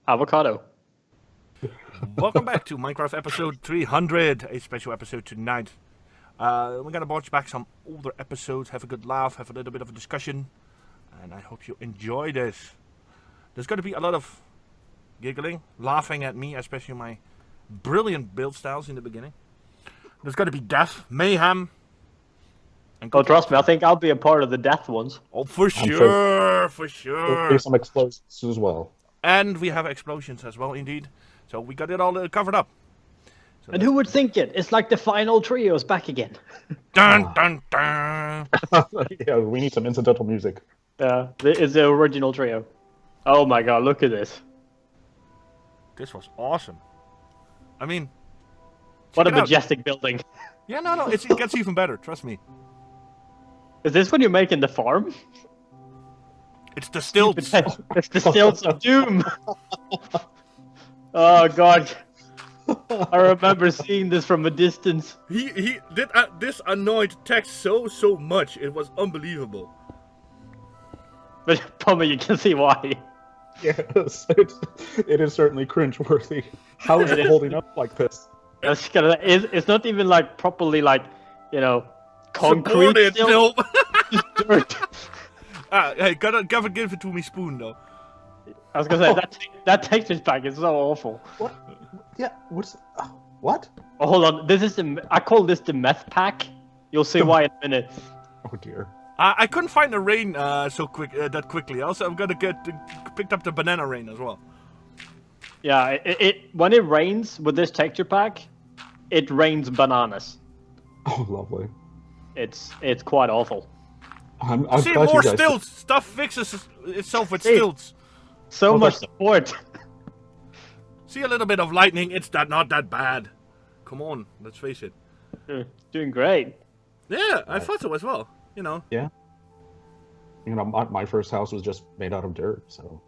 Avocado. Welcome back to Minecraft episode 300, a special episode tonight. We're gonna watch back some older episodes, have a good laugh, have a little bit of a discussion, and I hope you enjoy this. There's gonna be a lot of giggling, laughing at me, especially my brilliant build styles in the beginning. There's gonna be death, mayhem, and Oh, trust me, I think I'll be a part of the death ones. oh, for sure. There'll be some explosions as well. And we have explosions as well, indeed. So we got it all covered up. So And who would think it? It's like the final trio's back again. dun dun dun. Yeah, we need some incidental music. Yeah, it's the original trio. Oh my god, look at this. This was awesome. I mean, What a check it out. majestic building. Yeah, no, it gets even better. Trust me. Is this when you're making the farm? It's the stilts. It's the stilts of doom. Oh god. I remember seeing this from a distance. He did this annoyed text so much. It was unbelievable. But Pommie, you can see why. Yes, it is certainly cringeworthy. How is it holding up like this? It's not even like properly like, you know, concrete Supported still. Dirt. Hey, gotta give it to me spoon though. I was gonna say that texture pack is so awful. What? Yeah, what? Oh, hold on, this is I call this the meth pack. You'll see why in a minute. Oh dear. I couldn't find the rain that quickly. Also, I'm gonna picked up the banana rain as well. Yeah, it when it rains with this texture pack, it rains bananas. Oh, lovely. It's quite awful. I'm See, glad more you guys... stilts. Stuff fixes itself with See. stilts. So Oh, much that's- support. See a little bit of lightning. It's not that bad. Come on, let's face it. Doing great. Yeah, I thought so as well. You know. Yeah. You know, my first house was just made out of dirt, so...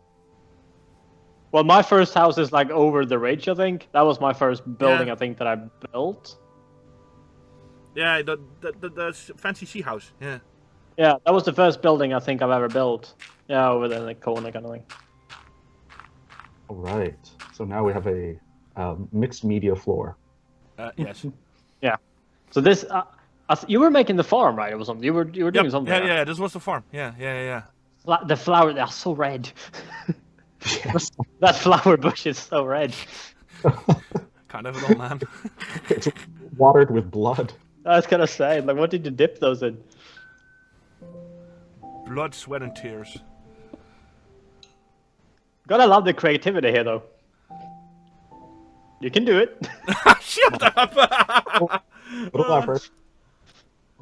Well, my first house is like over the ridge, I think. That was my first building, Yeah. I think, that I built. Yeah, the fancy sea house. Yeah. Yeah, that was the first building I think I've ever built. Yeah, over there in the corner kind of thing. Alright. So now we have a mixed media floor. Yes. Yeah. So this, you were making the farm, right? It was something. You were doing Yep. something. Yeah, right? yeah. This was the farm. Yeah. The flower, they're so red. Yes. That flower bush is so red. Kind of an old man. It's watered with blood. I was gonna say, like, what did you dip those in? Blood, sweat, and tears. Gotta love the creativity here, though. You can do it. Shut up! Little effort.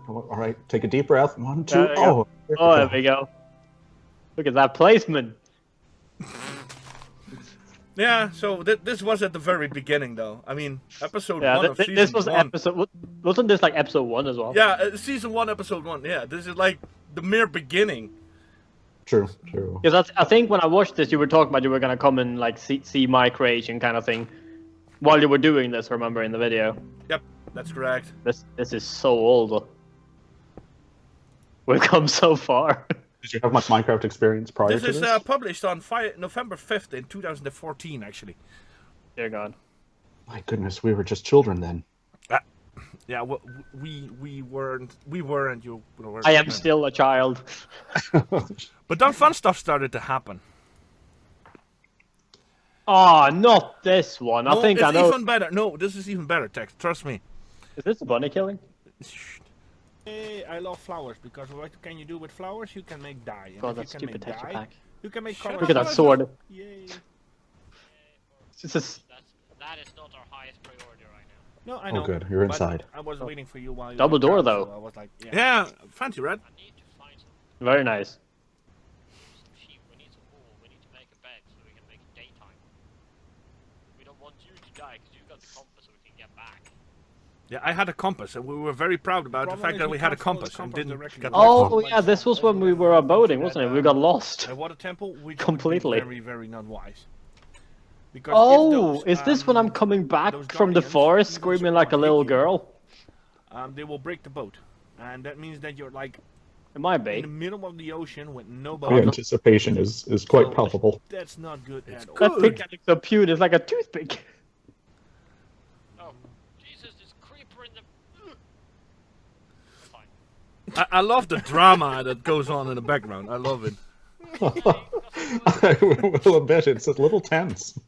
Alright, take a deep breath. 1, 2, There you go. there Oh, we there go. we go. Look at that placement. Yeah, so this was at the very beginning, though. I mean, episode Yeah, 1 of season this was 1. episode. Wasn't this like episode 1 as well? Yeah, season 1, episode 1. Yeah, this is like the mere beginning. True. Because I think when I watched this, you were talking about you were gonna come and like see my creation kind of thing, while you were doing this. Remember in the video? Yep, that's correct. This is so old. We've come so far. Did you have much Minecraft experience prior This to is this? published on November 5th in 2014, actually. Dear God. My goodness, we were just children then. Yeah, well, we weren't. You were. I am still a child. But then fun stuff started to happen. Oh, not this one. I No, think it's I know. even better. No, this is even better, Tex. Trust me. Is this a bunny killing? Shh. Hey, I love flowers because what can you do with flowers? You can make dye. And God, if that you can stupid make texture dye, pack. you can make Look colors. at that sword. Yay. It's just That is not our highest priority right now. No, I know. Oh good, you're but inside. I was waiting for you while you Double were door, down, though. so I was like, yeah, fancy, right? I need to find some very nice. sheep. We need some wool. We need to make a bed so we can make it daytime. We don't want you to die because you've got the compass so we can get back. Yeah, I had a compass, and we were very proud about the fact that we had a compass and didn't get Oh lost. yeah, this was when we were boating, wasn't it? We got lost. At Water Temple, we Completely. very, very not wise. Because Oh, if those, is this when I'm coming back those from the guardians forest even screaming like a spawn little hit you, girl? They will break the boat, and that means that you're like It might in the be. middle of the ocean with The nobody. anticipation is quite So, palpable. That's not good That at all. pick Good. that looks so cute. It's like a toothpick. Oh, Jesus, there's creeper in the. Fine. I love the drama that goes on in the background. I love it. I will admit it's a little tense.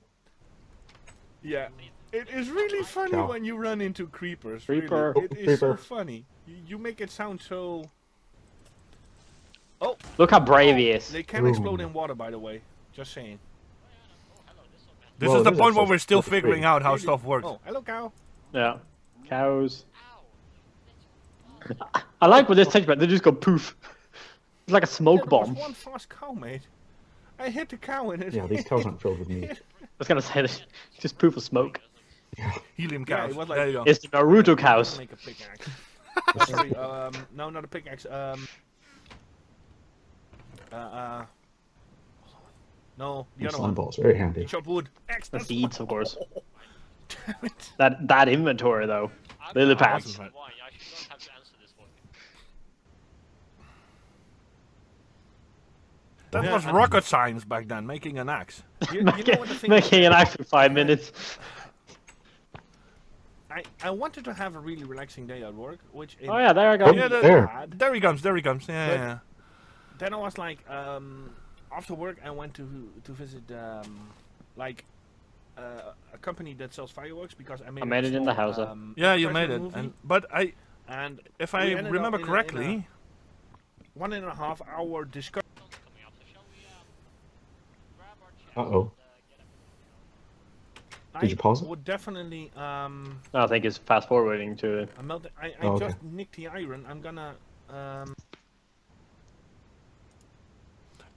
Yeah. It is really funny Cow. when you run into creepers. Creeper. Really. It is so Creeper. funny. You make it sound so... Look how brave he is. They can explode in water, by the way. Just saying. This Well, is the it is point where actually we're still pretty figuring great. out how stuff works. Oh, hello, cow. Yeah. Cows. Ow. I like when this takes back. They just go poof. It's like a smoke There was bomb. one fast cow, mate. I hit the cow in it. Yeah, these cows aren't filled with meat. I was gonna say this. Just poof of smoke. Helium Yeah, cows. it was like- There you go. It's the Naruto cows. Make a pickaxe. Sorry, no, not a pickaxe. No, the And other slime one. balls, very handy. Chop wood. X. The That's seeds, of course. Damn it. That inventory though. I'm Lily not pads. asking why. I should not have to answer this one. That Yeah, was and- rocket science back then, making an axe. You know what the thing is? Making an axe in 5 minutes. I wanted to have a really relaxing day at work, which Oh yeah, there I go. Oh, yeah, there. there he comes. There he comes. Yeah, But- yeah. Then I was like, after work, I went to visit like a company that sells fireworks because I made it in the house, Yeah, you uh, made it. movie, But and if we I ended up remember in a- correctly, 1.5 hour discussion. Coming up, so shall we grab our chat Uh-oh. and, get up? Did you pause it? Would definitely I think it's fast forwarding to. I Oh, okay. just nicked the iron. I'm gonna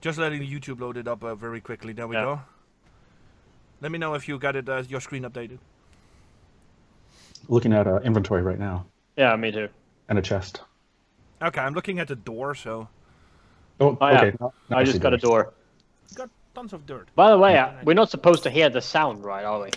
just letting YouTube load it up very quickly. There we Yeah. go. Let me know if you got it your screen updated. Looking at inventory right now Yeah, me too. and a chest. Okay, I'm looking at the door, so Oh, Oh, yeah. okay. Now I see just got a those. door. got tons of dirt. By the way, we're not supposed to hear the sound, right? Are we?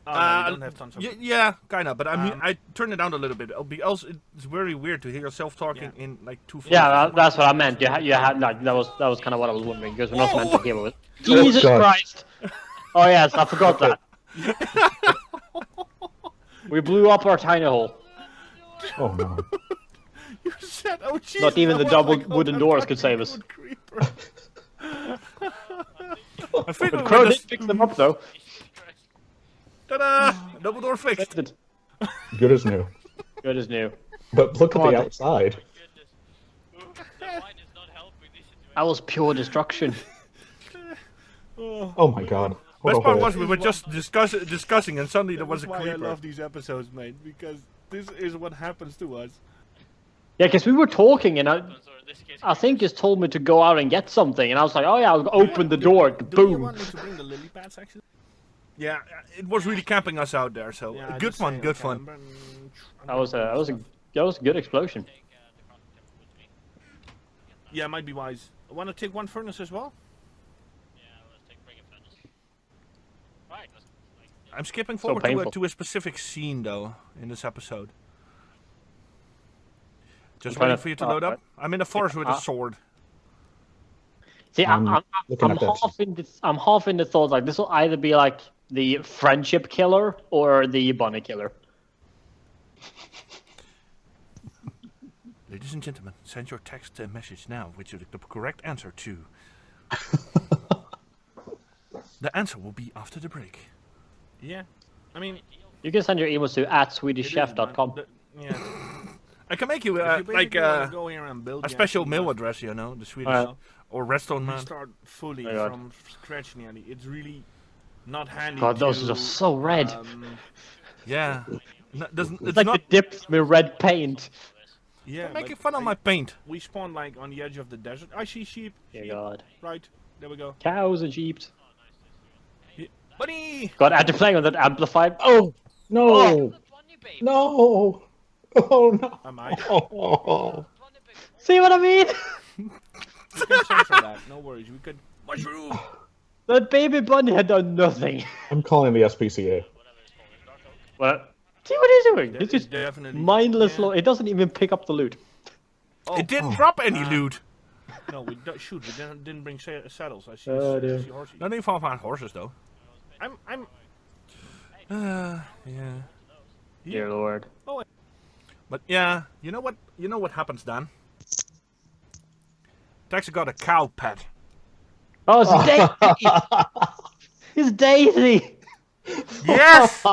Oh, no, you don't have tons of yeah, kind of, but I mean, I turned it down a little bit. Else, it's very weird to hear yourself talking Yeah. in like 2 Yeah, that's what I meant. You had like that was kind of what I was wondering because we're not meant to hear it. Oh, Jesus God. Christ! Oh yes, I forgot that. We blew up our tiny hole. Oh no. You said, oh Jesus! Not even I the was double like, oh, wooden that doors fucking could save us. good creeper. I figured But we Crow did just fix them up though. ta-da! Double door fixed. Fixed it. Good as new. Good as new. But look Come at the on. outside. Goodness. Ooh, the wine is not helping this situation. That was pure destruction. Oh my god. What a Best part hole. was we were just discussing, and suddenly there was a That's why I creeper. love these episodes, mate, because this is what happens to us. Yeah, because we were talking and Or in this case, I think just told me to go out and get something, and I was like, oh yeah, I'll open the door. Do you Boom. want me to bring the lily pads, actually? Yeah, it was really camping us out there, so Yeah, good just fun, saying, good okay, fun. That was a good explosion. take the crafting table with me. Yeah, might be wise. Want to take one furnace as well? Yeah, let's bring a furnace. Right, let's I'm skipping So forward painful. to a specific scene, though, in this episode. Just I'm trying waiting to- for you to load up. I'm in the forest with a uh, sword. See, I'm I'm looking at that. I'm half in the thought like this will either be like the friendship killer or the bunny killer. Ladies and gentlemen, send your text message now with the correct answer to. The answer will be after the break. Yeah, I mean, You can send your emails to it is, @swedishchef.com. but yeah. I can make you If you like basically wanna go here and build a the special actual mail map, address, you know, the Swedish Yeah. or Redstone you man. start fully Oh, God. from scratch nearly. It's really not handy. God, those to, are so red. Yeah, doesn't It's it's like not the dipped with red paint. Yeah, making but fun of my paint. We spawned like on the edge of the desert. I see sheep. Dear sheep. God. Right, there we go. Cows and sheep. Bunny! God, after playing on that amplified. Oh! No! the bunny baby. No! Oh no! Am I? Oh. Bunny baby. See what I mean? We can censor that. No worries. We could. Mushroom! That baby bunny had done nothing. I'm calling the SPCA. Whatever it's called, it's dark oak. What? See what he's doing? That It's is just definitely mindless. yeah. It doesn't even pick up the loot. It didn't drop any Ah. loot. No, we shoot. We didn't bring saddles. I see, Oh, I dear. see horses. Not even found horses though. I'm. Yeah. Dear Lord. But yeah, you know what? You know what happens then? Tex got a cow pet. Oh, it's Daisy! It's Daisy! Yes.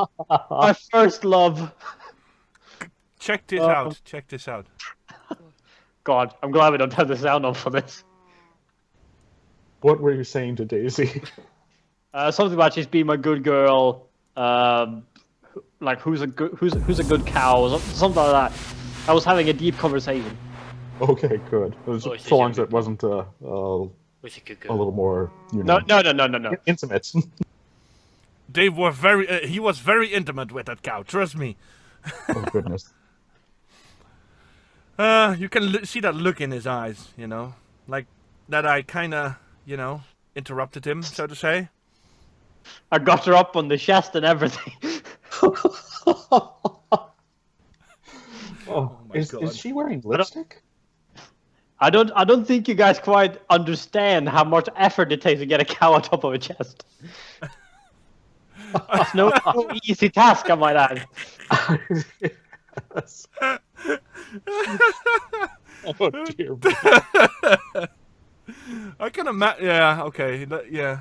My first love. Check this out. Check this out. God, I'm glad we don't have the sound on for this. What were you saying to Daisy? Something about she's being a good girl. Like who's a good cow, or something like that. I was having a deep conversation. Okay, good. she's So long a as it wasn't a With a good girl. little more, you know, No. intimate. They were very. He was very intimate with that cow. Trust me. Oh goodness. You can see that look in his eyes. You know, like that. I kind of, interrupted him, so to say. I got her up on the chest and everything. Oh, my is God. she wearing lipstick? I don't think you guys quite understand how much effort it takes to get a cow on top of a chest. It's no easy task, I might add. Yes. Oh dear. I can imagine. Yeah. Okay. Yeah.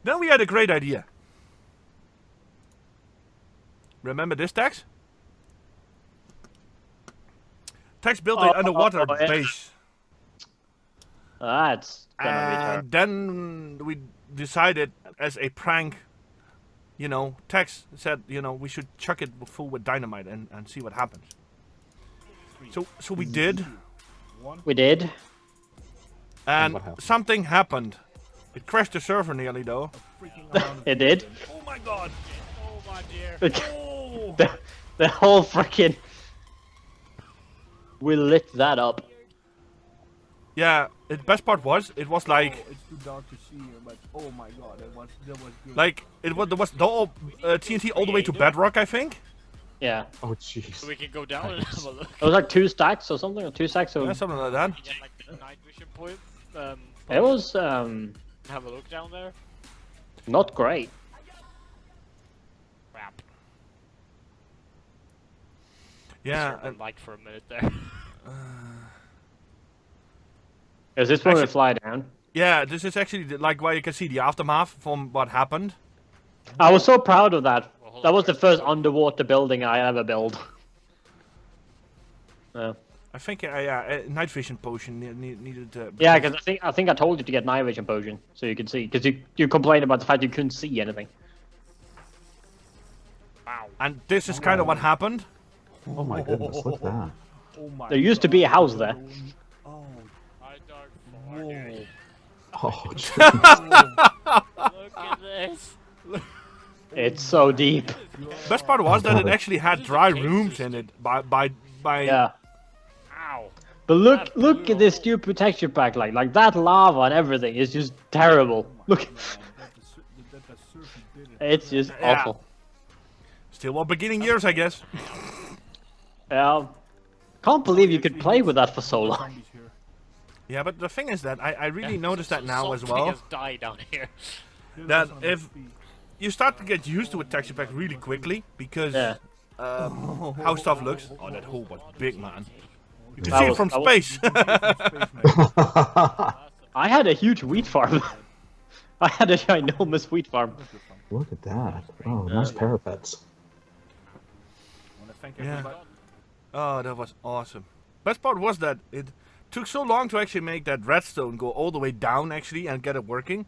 Then we had a great idea. Remember this, Tex? Tex built an underwater yeah. base. That's gonna be terrible. And then we decided as a prank, Tex said, we should chuck it full with dynamite and see what happens. So we did, We did. and what happened? something happened. It crashed the server nearly though. It did. Oh my god! Oh my dear. Oh! The whole freaking. We lit that up. Yeah, the best part was, it was like, It's too dark to see, but oh my god, that was good. there was the whole TNT all the way to bedrock, I think. Yeah. Oh jeez. So we can go down and have a look. It was like 2 stacks or something, or 2 stacks of. Yeah, something like that. Get like the night vision point. It was Have a look down there. not great. Crap. Yeah, Server and lagged for a minute there. Is this when we Actually- fly down? yeah, this is actually like where you can see the aftermath from what happened. I was so proud of that. Well, hold That on, was the where's first the- underwater building I ever built. Yeah. I think, a night vision potion needed. Yeah, because I think I told you to get night vision potion so you could see. Because you complained about the fact you couldn't see anything. Wow. And this is kind of what happened. Oh my goodness, look at that. Oh my There used to be a house there. Oh, Hi, Dark Forty. Oh jeez. Look at this. It's so deep. Best part was that it actually had dry rooms in it. By Yeah. Ow. But look at this stupid texture pack. Like that lava and everything is just terrible. Look, that surfer did it. it's just Yeah. awful. Still our beginning years, I guess. Yeah. Can't believe you could play with that for so long. Zombies here. Yeah, but the thing is that I really noticed that now as Something well. has died down here. That if you start to get used to a texture pack really quickly because Yeah. how stuff looks. Oh, that hole was big, man. You can That see it was- from that was- space. I had a huge wheat farm. I had a ginormous wheat farm. Look at that. Oh, nice parapets. I want to thank Yeah. everybody. Oh, that was awesome. Best part was that it took so long to actually make that redstone go all the way down actually and get it working.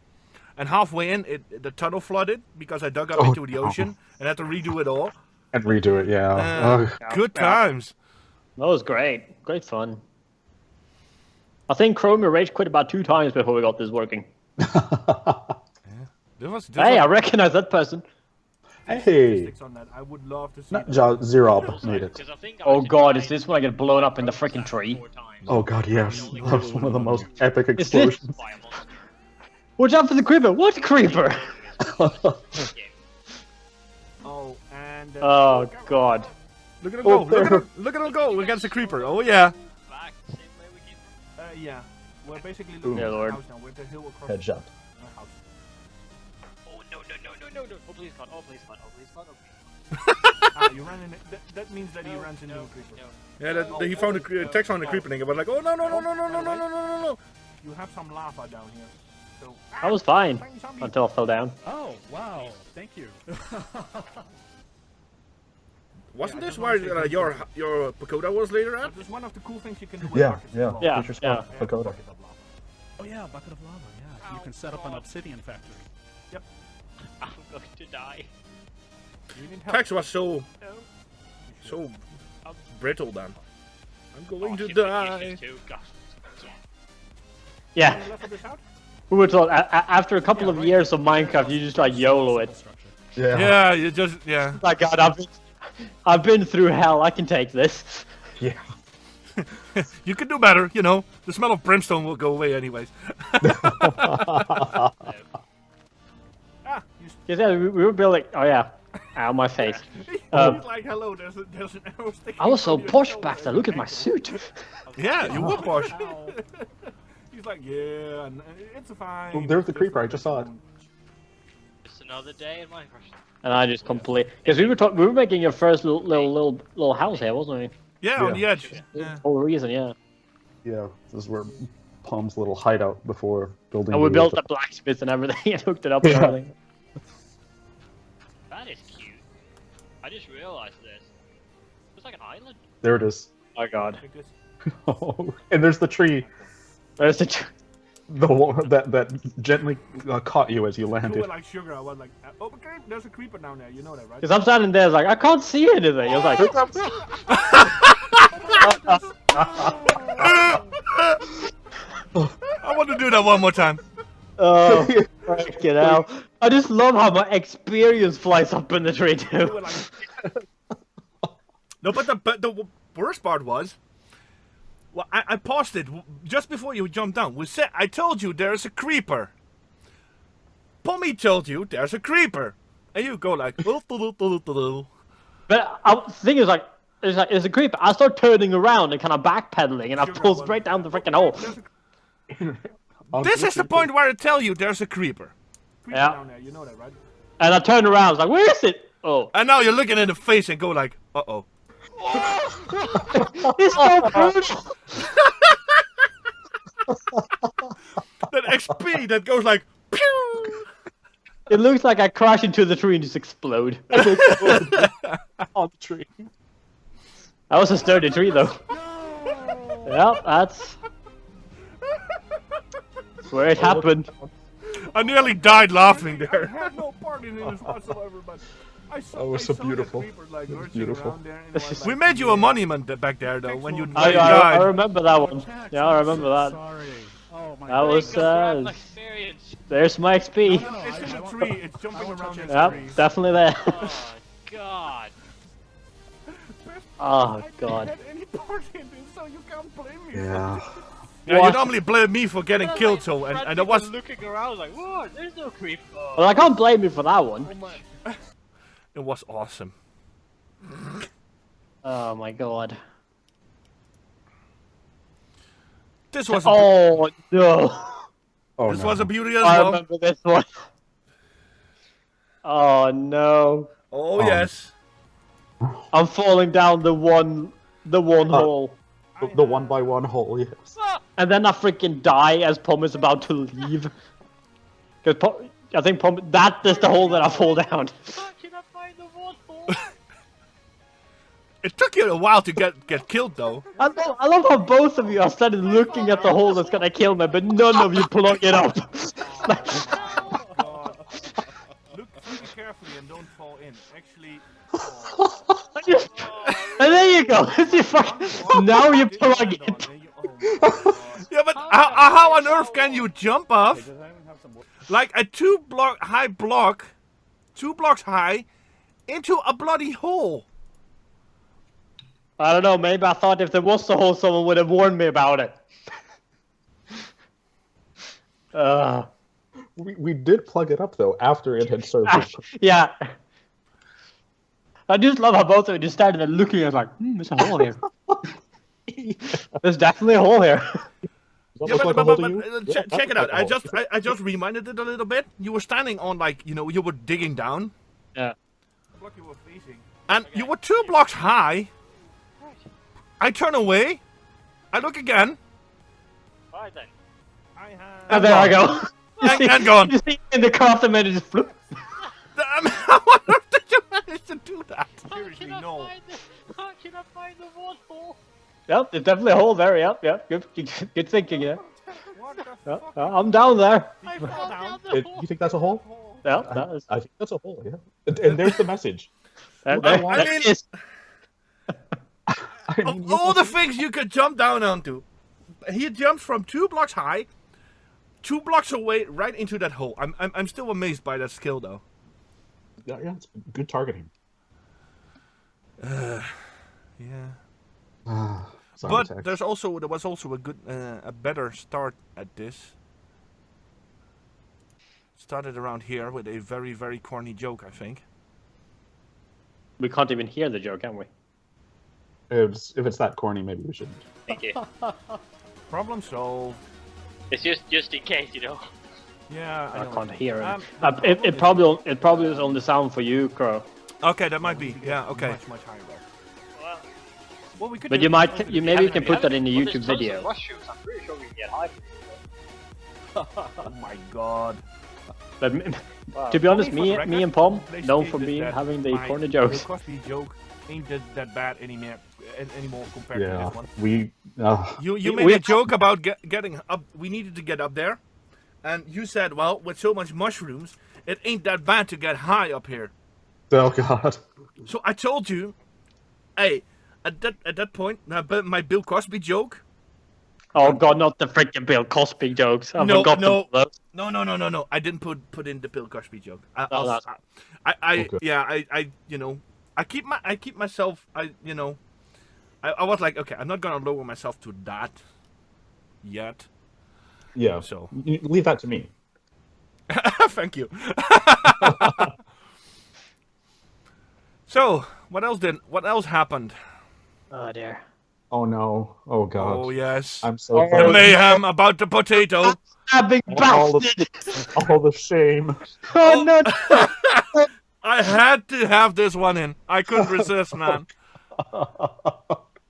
And halfway in, the tunnel flooded because I dug up Oh, into the no. ocean and had to redo it all. And redo it, yeah. Good times. That was great. Great fun. I think chromeeh rage quit about 2 times before we got this working. This was Hey, I recognize that person. Hey! Statistics on that. I would love to see Not that. Zerob made it. 'Cause I think I Oh actually god, died is this when I get blown up in the freaking tree? 4 times. Oh god, yes. That was one of the most epic Is this- explosions. By a monster. Watch out for the creeper! What creeper? Oh, and Oh god. Look at him Oh, go! there. Look at him go against the creeper! Oh yeah! Back Yeah. We're basically looking Boom. at Yeah, the Lord. house now. We're the hill across Headshot. the house. Oh no no no no no no! Oh please God! Oh please God! Oh please God! Oh please God! You ran in. That means that he No, runs into no, a creeper. no. Yeah, he found a text on the creeper thing. It was like, oh no no no no no no no no no no. You have some lava down here. So. I was fine Tiny zombie. until I fell down. Oh, wow. Thank you. Wasn't I this just wanna where say your pagoda was later at? But there's one of the cool things you can do with Yeah, buckets as yeah. well. Yeah. Future spot, Yeah, pagoda. bucket of lava. Oh, yeah, bucket of lava. Yeah. You Ow, can set up an God. obsidian factory. I'm going to die. You need help. Text was so No. brittle then. I'm going to shit, the die. kisses too. God. Yeah, Can you level this out? we were told after a couple of years of Minecraft, you just like YOLO it. Yeah. Yeah, you just yeah. Like God, I've been through hell. I can take this. Yeah. You can do better, you know. The smell of brimstone will go away anyways. Ah, you Yeah, we were building. Oh yeah, ow my face. He's like, hello, there's an arrow sticking I was so from your posh shoulder back then. and Look at your my ankle. suit. Yeah, you would wash. Ow. He's like, yeah, it's fine. Oh, there's the creeper, I just saw it. It's another day in Minecraft. And I just completely because we were making your first little house here, wasn't we? Yeah, on the Yeah. edge. Yeah. Whole reason, yeah. Yeah, this is where Palm's little hideout before building. And we the- built the blacksmith and everything and hooked it up and Yeah. everything. That is cute. I just realized this. It's like an island. There it is. Oh God. Take this. Oh, and there's the tree, There's the. the one that gently caught you as you You were landed. like sugar. I was like, oh, okay, there's a creeper down there. You know that, right? Because I'm standing there, it's like I can't see anything. I was like, I want to do that one more time. oh, freaking hell! I just love how my experience flies up in the tree You too. were like, No, but the worst part was, well, I paused it just before you jumped down. I told you there's a creeper. Pommie told you there's a creeper, and you go like, But the thing is, like, it's a creeper. I start turning around and kind of backpedaling, and I Sugar, pull well, straight down the freaking hole. there's a This is the point where I tell you there's a creeper. creeper Yeah. down there. You know that, right? And I turn around, I was like, where is it? Oh, And now you're looking in the face and go like, uh-oh. it's so brutal. That XP that goes like, pew! It looks like I crash into the tree and just explode. On the tree. That was a sturdy tree, though. Yep, that's where it happened. I nearly died laughing I there. had no part in this whatsoever, but I saw, That was I so saw beautiful. That creeper, like, That was lurching beautiful. around there, and I was We like, made you a yeah. monument back there though when you I died. remember that one. Yeah, I remember that. Sorry. Oh, my That God. was, Grab my experience. there's my XP. No, no, It's in I the won't- tree. It's I jumping won't around touch in it. the Yep, trees. definitely there. Oh God. Oh, I God. didn't have any part in this, so you can't blame me. Yeah. Yeah, you What? normally blame me for getting killed, so and that was looking around like, what? There's no creep. Oh, Well, I can't blame you for that one. it was awesome. Oh my God. This was Oh no. Oh, this no. was a beauty as I well. remember this one. Oh no. Oh yes. I'm falling down the one hole. The one by one hole. Yes. And then I freaking die as Pommie is about to leave. Because I think Pommie, that is the hole that I fall down. how can I find the waterfall? It took you a while to get killed though. I love how both of you are standing looking at the hole that's gonna kill me, but none of you plug it up. God. Look really carefully and don't fall in. Actually, And there you go. Now you plug it. Yeah, but how on earth can you jump off like a 2-block high block, 2 blocks high, into a bloody hole? I don't know, maybe I thought if there was a hole, someone would have warned me about it. We did plug it up though after it had surfaced. Yeah. I just love how both of you just started there looking at like, there's a hole here. There's definitely a hole here. Does that Yeah, look like a hole to you? Yeah, that check it looks out. like a hole. I just reminded it a little bit. You were standing on like you were digging down. Yeah. The block you were facing. And you were 2 blocks high. I turn away. I look again. Alright then. I have. And there I go. And gone. You see in the craft and then it just flew. I mean, how on earth did you manage to do that? Seriously, no. How can I find the one hole? Yep, there's definitely a hole there. Yep, yep. Good thinking, yeah. What the Yeah, fuck? I'm down there. I fell down the hole. You think that's a hole? Yeah, that is. I think that's a hole. Yeah. And there's the message. That, I that mean- is- I mean, Of all the things you could jump down onto, he jumps from 2 blocks high, 2 blocks away, right into that hole. I'm still amazed by that skill, though. yeah, it's good targeting. Yeah. Sorry, But Tex. there was also a good, a better start at this. Started around here with a very, very corny joke, I think. we can't even hear the joke, can we? If it's that corny, maybe we shouldn't. Thank you. Problem solved. It's just in case, you know. Yeah, I know. can't hear it. Um, It probably is on the sound for you, Crow. Okay, that might be. Yeah, okay. Much higher though. Well, Well, we could. But do you it might, over the you maybe you cabin can put that in a well, YouTube there's tons of video. mushrooms. I'm pretty sure we can get high. Oh my god. But Wow. to be honest, Only for the me record, and Pom let's known state for that being having the my corny jokes. Bill Cosby joke ain't that bad anymore compared to Yeah, this one. we. You We- made a joke about getting up. We needed to get up there, and you said, "Well, with so much mushrooms, it ain't that bad to get high up here." Oh God. So I told you, hey, at that point, my Bill Cosby joke. Oh God, not the freaking Bill Cosby jokes. I No, forgot no. those. No. I didn't put in the Bill Cosby joke. that's- Okay. I keep myself. I was like, okay, I'm not gonna lower myself to that yet. Yeah. So Leave that to me. thank you. So what else happened? Oh dear. Oh no. Oh God. Oh yes, I'm so Oh, the sorry. mayhem about the potato. Stabbing All bastard! All the shame. Oh no! I had to have this one in. I couldn't resist, man.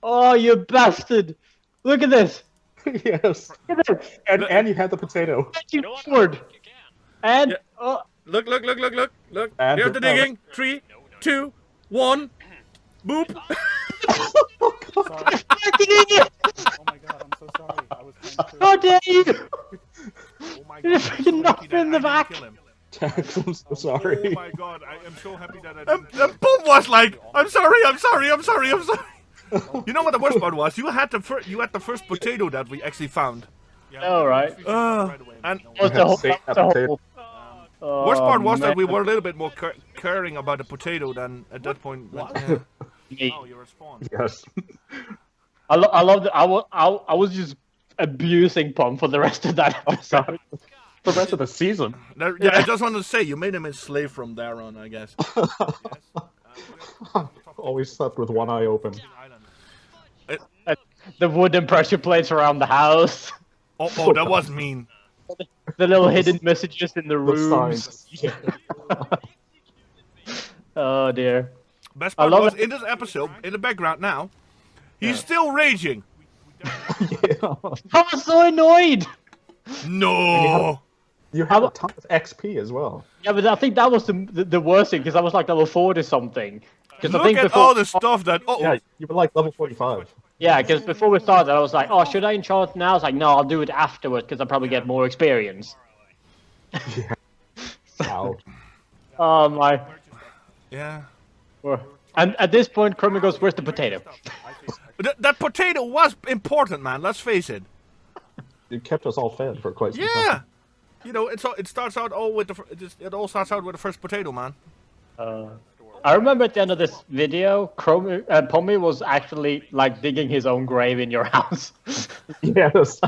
Oh, you bastard! Look at this! Yes. Look at this! And you had the potato. You know what? Forward. You can. And Yeah. oh, Look. And Here's the digging. 3, 2, 1. Boop. fucking idiot! Oh my god, I'm so sorry. I was trying to. How dare you! Oh my You god, freaking I'm so knocked happy me in that the I didn't back. kill him. Tex, I'm so Oh sorry. my god, I am so happy that I didn't. And Boom was like, I'm sorry. You know what the worst part was? You had the first potato that we actually found. All right. And What's had the whole? to save That's that the potato. whole. Oh, worst part was that we man. were a little bit more caring about the potato than at that point. Yeah. Me. Oh, you're a spawn. Yes. I love that. I was just abusing Pom for the rest of that episode. The rest of the season. Yeah, I just wanted to say, you made him enslaved from there on, I guess. Always slept with one eye open. The wooden pressure plates around the house. Oh, that was mean. The little hidden messages in the The rooms. signs. Yeah. Oh dear. Best I part love was, it. in this episode, in the background now, he's still raging. Yeah. I was so annoyed. No! You have a ton of XP as well. Yeah, but I think that was the worst thing because I was like level 40 something. Because I Look think at before, all the stuff that... Oh, Yeah, you were like level 45. yeah, because before we started, I was like, oh, should I enchant now? I was like, no, I'll do it afterwards because I'll probably get more experience. Yeah. Wow. Oh my. yeah. And at this point, chromeeh goes, where's the potato? That potato was important, man. Let's face it. It kept us all fed for quite some Yeah. time. You know, it starts out all with it all starts out with the first potato, man. I remember at the end of this video, Pommie was actually like digging his own grave in your house. Yes.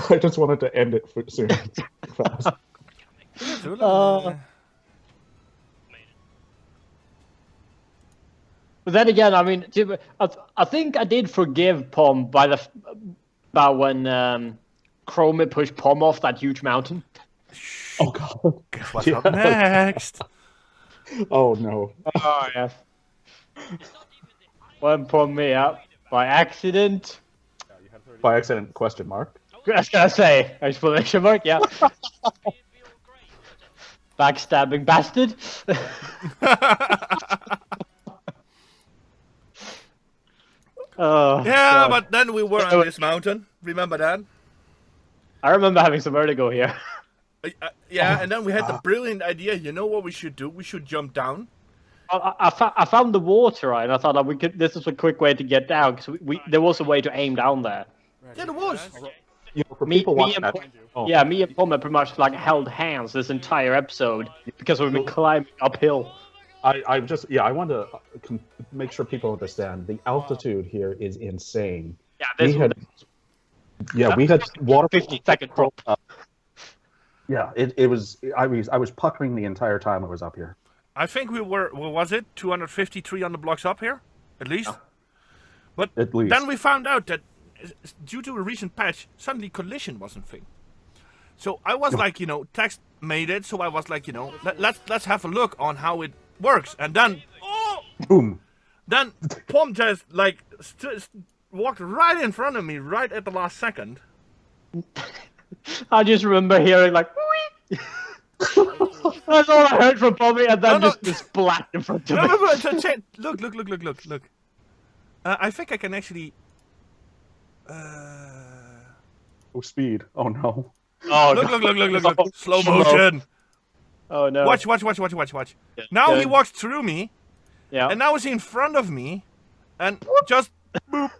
I just wanted to end it soon. Fast. But then again, I mean, I think I did forgive Pom about when chromeeh pushed Pom off that huge mountain. Oh god. Guess what's Yeah. up next? Oh no. Oh yeah. When Pom me up by accident. By accident? Question mark. I was gonna say exclamation mark. Yeah. Backstabbing bastard. Oh, Yeah, God. but then we were on this mountain. Remember that? I remember having some vertigo here. Yeah, and then we had the brilliant idea. You know what we should do? We should jump down. I found the water, right? And I thought that we could. This is a quick way to get down because there was a way to aim down there. Yeah, there was. You know, for Me, people me watching and that. Oh, Yeah, me and Pommie pretty much like held hands this entire episode because we've been climbing uphill. I want to make sure people understand the altitude here is insane. Yeah, this we had water 50-second drop. Yeah, it was. I was puckering the entire time I was up here. I think we were. What was it? 253 on the blocks up here, at least. But At least. then we found out that due to a recent patch, suddenly collision wasn't a thing. So I was like, text made it. So I was like, let's have a look on how it works. And then, Boom. then Pom just like walked right in front of me, right at the last second. I just remember hearing like, "Wee!" That's all I heard from Pommie, and then No, no. just this splat in front of No, me. no, no, look. I think I can actually. Oh, speed. Oh no. Oh, Look. Slow motion. Oh no. Watch. Now he Good. walks through me, Yeah. and now he's in front of me, and just boop.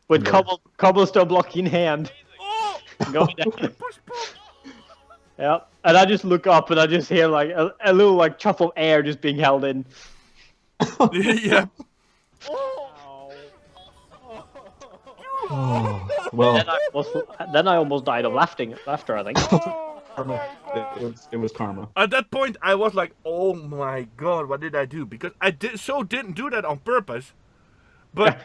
With cobblestone block in hand. Oh! Going down. Push. Yeah. And I just look up and I just hear like a little like chuff of air just being held in. Yeah. Well, Then I almost died of laughter, I think. it was karma. At that point, I was like, "Oh my god, what did I do?" Because I didn't do that on purpose. But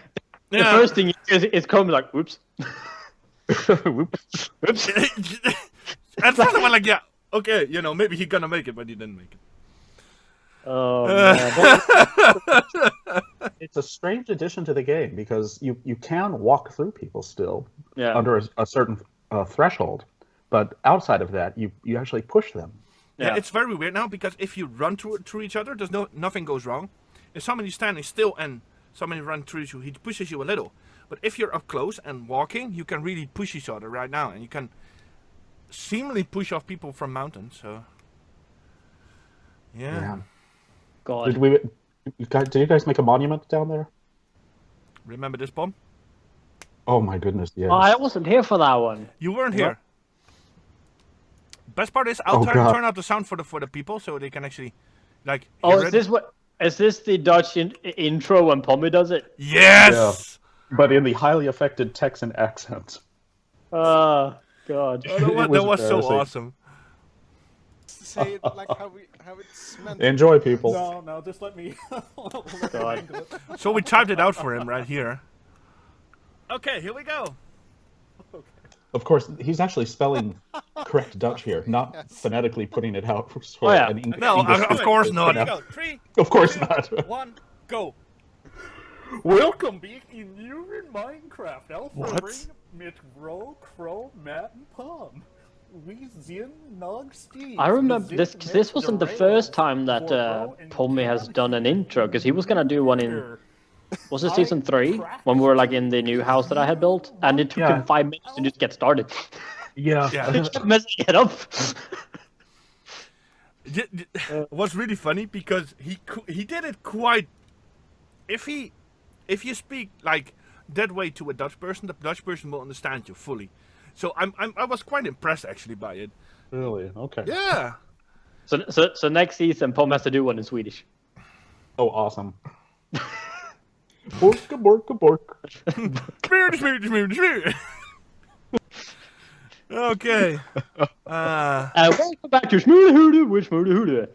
The first thing is Chrome like, whoops. Whoops. Whoops. At first I was like, "Yeah, okay, maybe he's gonna make it," but he didn't make it. Oh man. It's a strange addition to the game because you can walk through people still Yeah. under a certain threshold, but outside of that, you actually push them. Yeah, Yeah. it's very weird now because if you run through each other, nothing goes wrong. If somebody's standing still and somebody runs through you, he pushes you a little. But if you're up close and walking, you can really push each other right now, and you can seemingly push off people from mountains. So, yeah. God. Did you guys make a monument down there? Remember this bomb? Oh my goodness, yes. Oh, I wasn't here for that one. You weren't What? here. Best part is Oh, I'll God. turn out the sound for the people so they can actually hear Oh, it. is this the Dutch intro when Pommie does it? Yes. But in the highly affected Texan accent. Oh God. Oh, that was was so embarrassing. awesome. Say it like how it's meant. Enjoy, people. No, just let me. God. So we typed it out for him right here. Okay, here we go. Of course, he's actually spelling correct Dutch here, not phonetically putting it out for Oh, yeah. an English. No, of course not. Yeah. Go. 3, Of course 2, not. 1, go. Welcome back in new Minecraft. Alpha What? Ring mit Ro, Crow, Matt, and Pom. We Zin, Nog, Steve. I remember this because this wasn't the first time that Pommie has done an intro. Because he was gonna do one in was it season 3 when we were like in the new house that I had built, and it took Yeah. him 5 minutes to just get started. Yeah. Yeah. He kept messing it up. Was really funny because he did it quite. If you speak like that way to a Dutch person, the Dutch person will understand you fully. So I was quite impressed actually by it. Really? Okay. Yeah. So next season, Pommie has to do one in Swedish. Oh, awesome. Borka, borka, bork. Okay. Welcome back to Schmoodahoodah with Schmoodahoodah.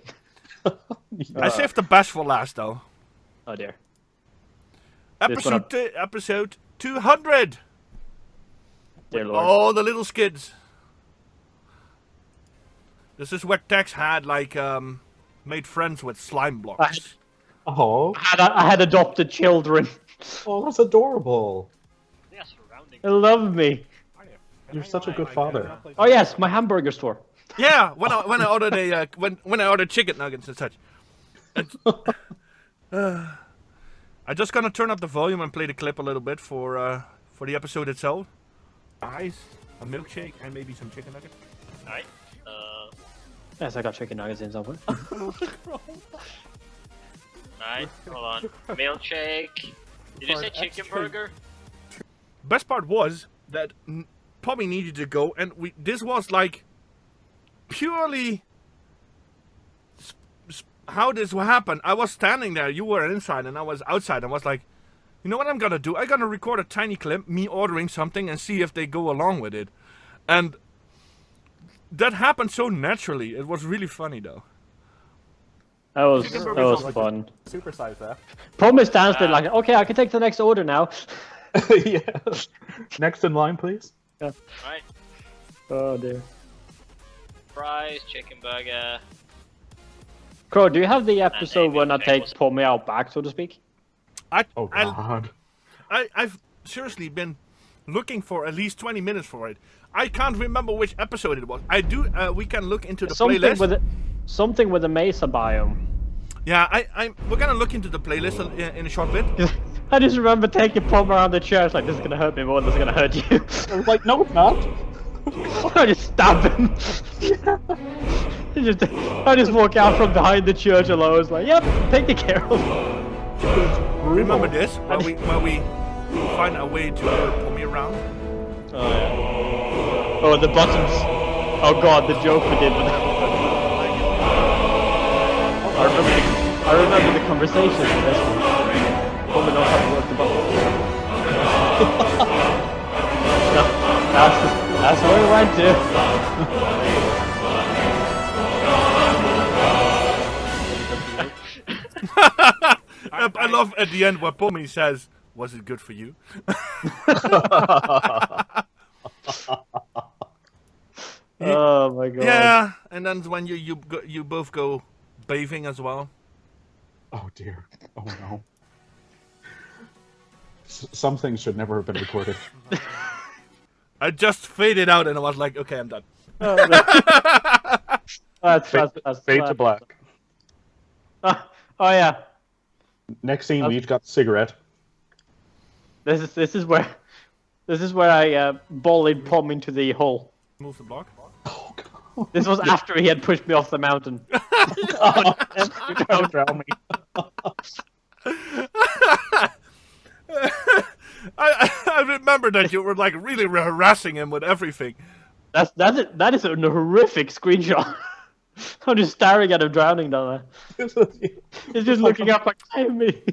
I saved the best for last, though. Oh dear. This one Episode 200. Dear Lord. All the little skids. This is where Tex had like made friends with slime blocks. Oh, I had adopted children. oh, that's adorable. They are surrounding They love me. You're such a good father. Oh yes, my hamburger store. Yeah, when I ordered a when I ordered chicken nuggets and such. I'm just gonna turn up the volume and play the clip a little bit for the episode itself. Ice, a milkshake, and maybe some chicken nuggets. Alright. Yes, I got chicken nuggets in somewhere. Alright, hold on. Milkshake. Did you say chicken burger? Best part was that Pommie needed to go, and this was like purely how this will happen. I was standing there, you were inside, and I was outside. I was like, you know what I'm gonna do? I'm gonna record a tiny clip, me ordering something, and see if they go along with it. And that happened so naturally. It was really funny, though. That was fun. Supersize that. Pommie stands there like, okay, I can take the next order now. Yeah. Next in line, please. Yeah. Alright. Oh dear. Fries, chicken burger. Crow, do you have the episode Amy when I was take famous. Pommie out back, so to speak? Oh God. I've seriously been looking for at least 20 minutes for it. I can't remember which episode it was. I do. We can look into the playlist. Something with a mesa biome. Yeah, we're gonna look into the playlist in a short bit. I just remember taking Pommie around the church like, this is gonna hurt me more than this is gonna hurt you. I was like, no, it's not. I just stab him. I just walk out from behind the church alone. It's like, yep, taken care of. Remember this? Where we find a way to pull me around. Oh yeah. Oh, the buttons. Oh god, the joke we did with that. I remember the conversation. Pommie knows how to work the buttons. That's where we went to. I love at the end where Pommie says, "Was it good for you?" Oh my god. Yeah, and then when you both go bathing as well. Oh dear. Oh no. Some things should never have been recorded. I just faded out and I was like, okay, I'm done. That's Fade to black. Oh yeah. Next scene, we each got a cigarette. This is where I bullied Pommie into the hole. Move the block. Oh god. This was after he had pushed me off the mountain. Don't drown me. I remember that you were like really harassing him with everything. That is a horrific screenshot. I'm just staring at him drowning down there. He's just looking up like, save me.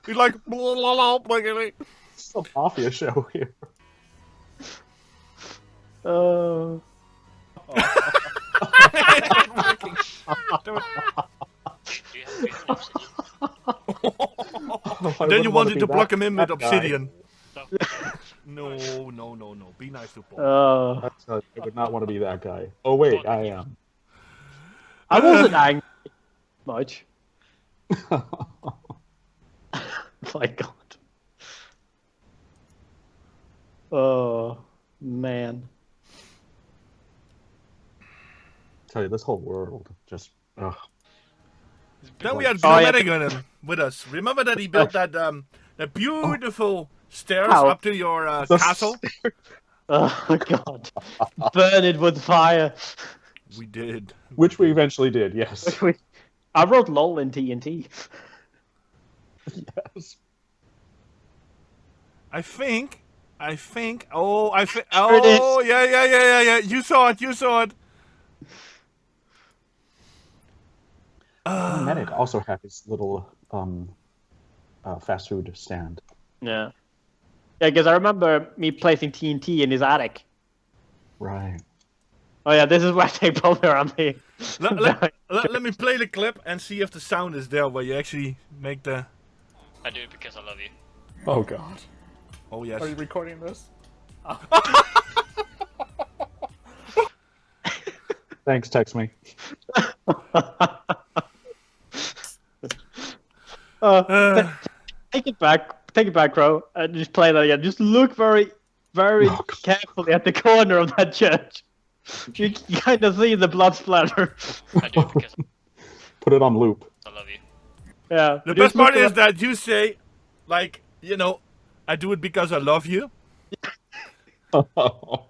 He's like, blah, blah, blah, like, It's a mafia show here. Oh. Do you have obsidian? Then you wanted to block him in with that guy. obsidian. No. Be nice to Paul. Oh. I would not want to be that guy. Oh wait, I am. I wasn't angry much. My god. Oh man. Tell you, this whole world just. Ugh. Then we had Oh, yeah. Dramatic with us. Remember that he built that beautiful stairs Ow. up to your The castle? Oh god. Burn it with fire. We did. Which we eventually did, yes. I wrote LOL in TNT. Yes. I think. There it Oh, yeah. You saw it. Medic also had his little fast food stand. Yeah. Yeah, because I remember me placing TNT in his attic. Right. Oh yeah, this is where I take Pommie around me. let me play the clip and see if the sound is there where you actually make the... I do it because I love you. Oh God. Oh, yes. Are you recording this? Thanks, text me. Take it back, Crow, and just play that again. Just look very, very carefully at the corner of that church. You kind of see the blood splatter. I do it because Put it on loop. I love you. Yeah. The just best part look is at- that you say, like, you know, I do it because I love you. I'll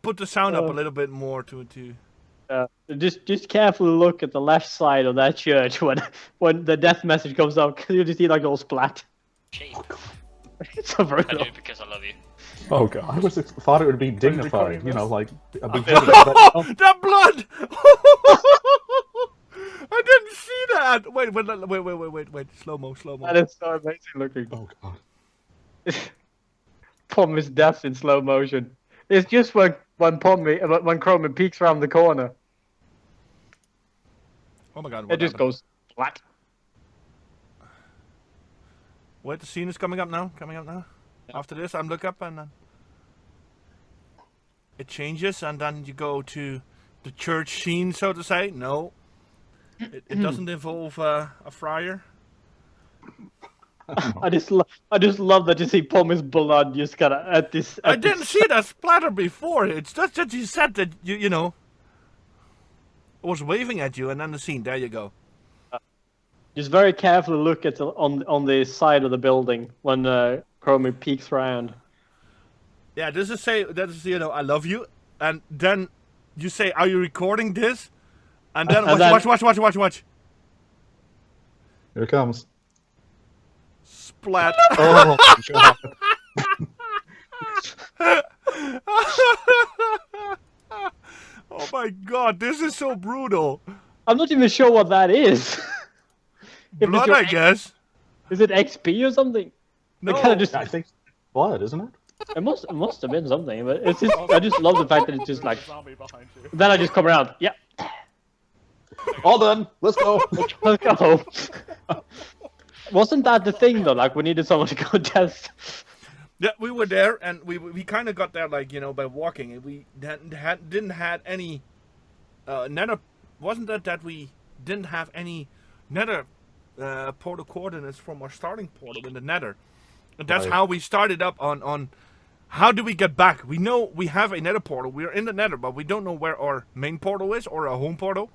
put the sound up a little bit more to. just carefully look at the left side of that church when the death message comes up. You just see like all splat. Shape. It's so I brutal. do it because I love you. Oh I God. thought it would be recording dignified, you know, this? like a beginning. But, That blood! I didn't see that! Wait. Slow mo. That is so amazing looking. oh God. Pommie's death in slow motion. It's just when Chromeeh peeks around the corner, Oh my god, it what just happened? goes flat. Wait, the scene is coming up now. After this, I'm look up and then it changes, and then you go to the church scene, so to say. No, it doesn't involve a friar. I just love that you see Pommie's blood just kind of at this. I didn't see that splatter before. It's just that you said that you know, I was waving at you, and then the scene. There you go. Just very carefully look at on the side of the building when Chromeeh peeks around. Yeah, this is you know, I love you, and then you say, "Are you recording this?" And then watch. Here it comes. Splat. Oh God. Oh my god, this is so brutal. I'm not even sure what that is. If it's Blood, your I guess. Is it XP or something? No. Kind of just, I think blood, isn't it? it must have been something, but it's just I just love the fact that it's just like. Zombie behind you. Then I just come around. Yeah, All done. Let's go. let's go. Wasn't that the thing though? Like we needed someone to go test. Yeah, we were there, and we kind of got there, like, you know, by walking. And we didn't have any nether. Wasn't that we didn't have any nether portal coordinates from our starting portal in the nether? And that's Right. how we started up on how do we get back? We know we have a nether portal. We're in the nether, but we don't know where our main portal is or our home portal.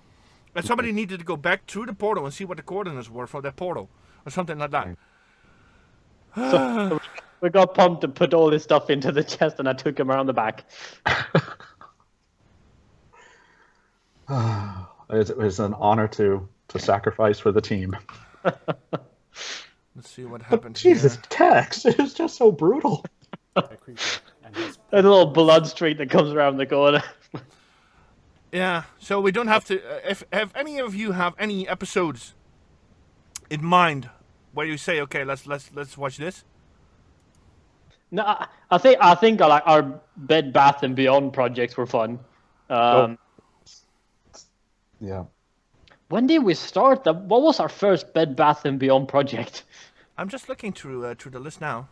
And somebody needed to go back through the portal and see what the coordinates were for that portal or something like that. So we got pumped to put all this stuff into the chest, and I took him around the back. It was an honor to sacrifice for the team. Let's see what happened Jesus, here. Tex, it was just so brutal. A creeper and his There's a little blood streak that comes around the corner. Yeah, so we don't have to. If any of you have any episodes in mind where you say, okay, let's watch this. No, I think like our Bed Bath and Beyond projects were fun. Yeah. When did we start? What was our first Bed Bath and Beyond project? I'm just looking through the list now.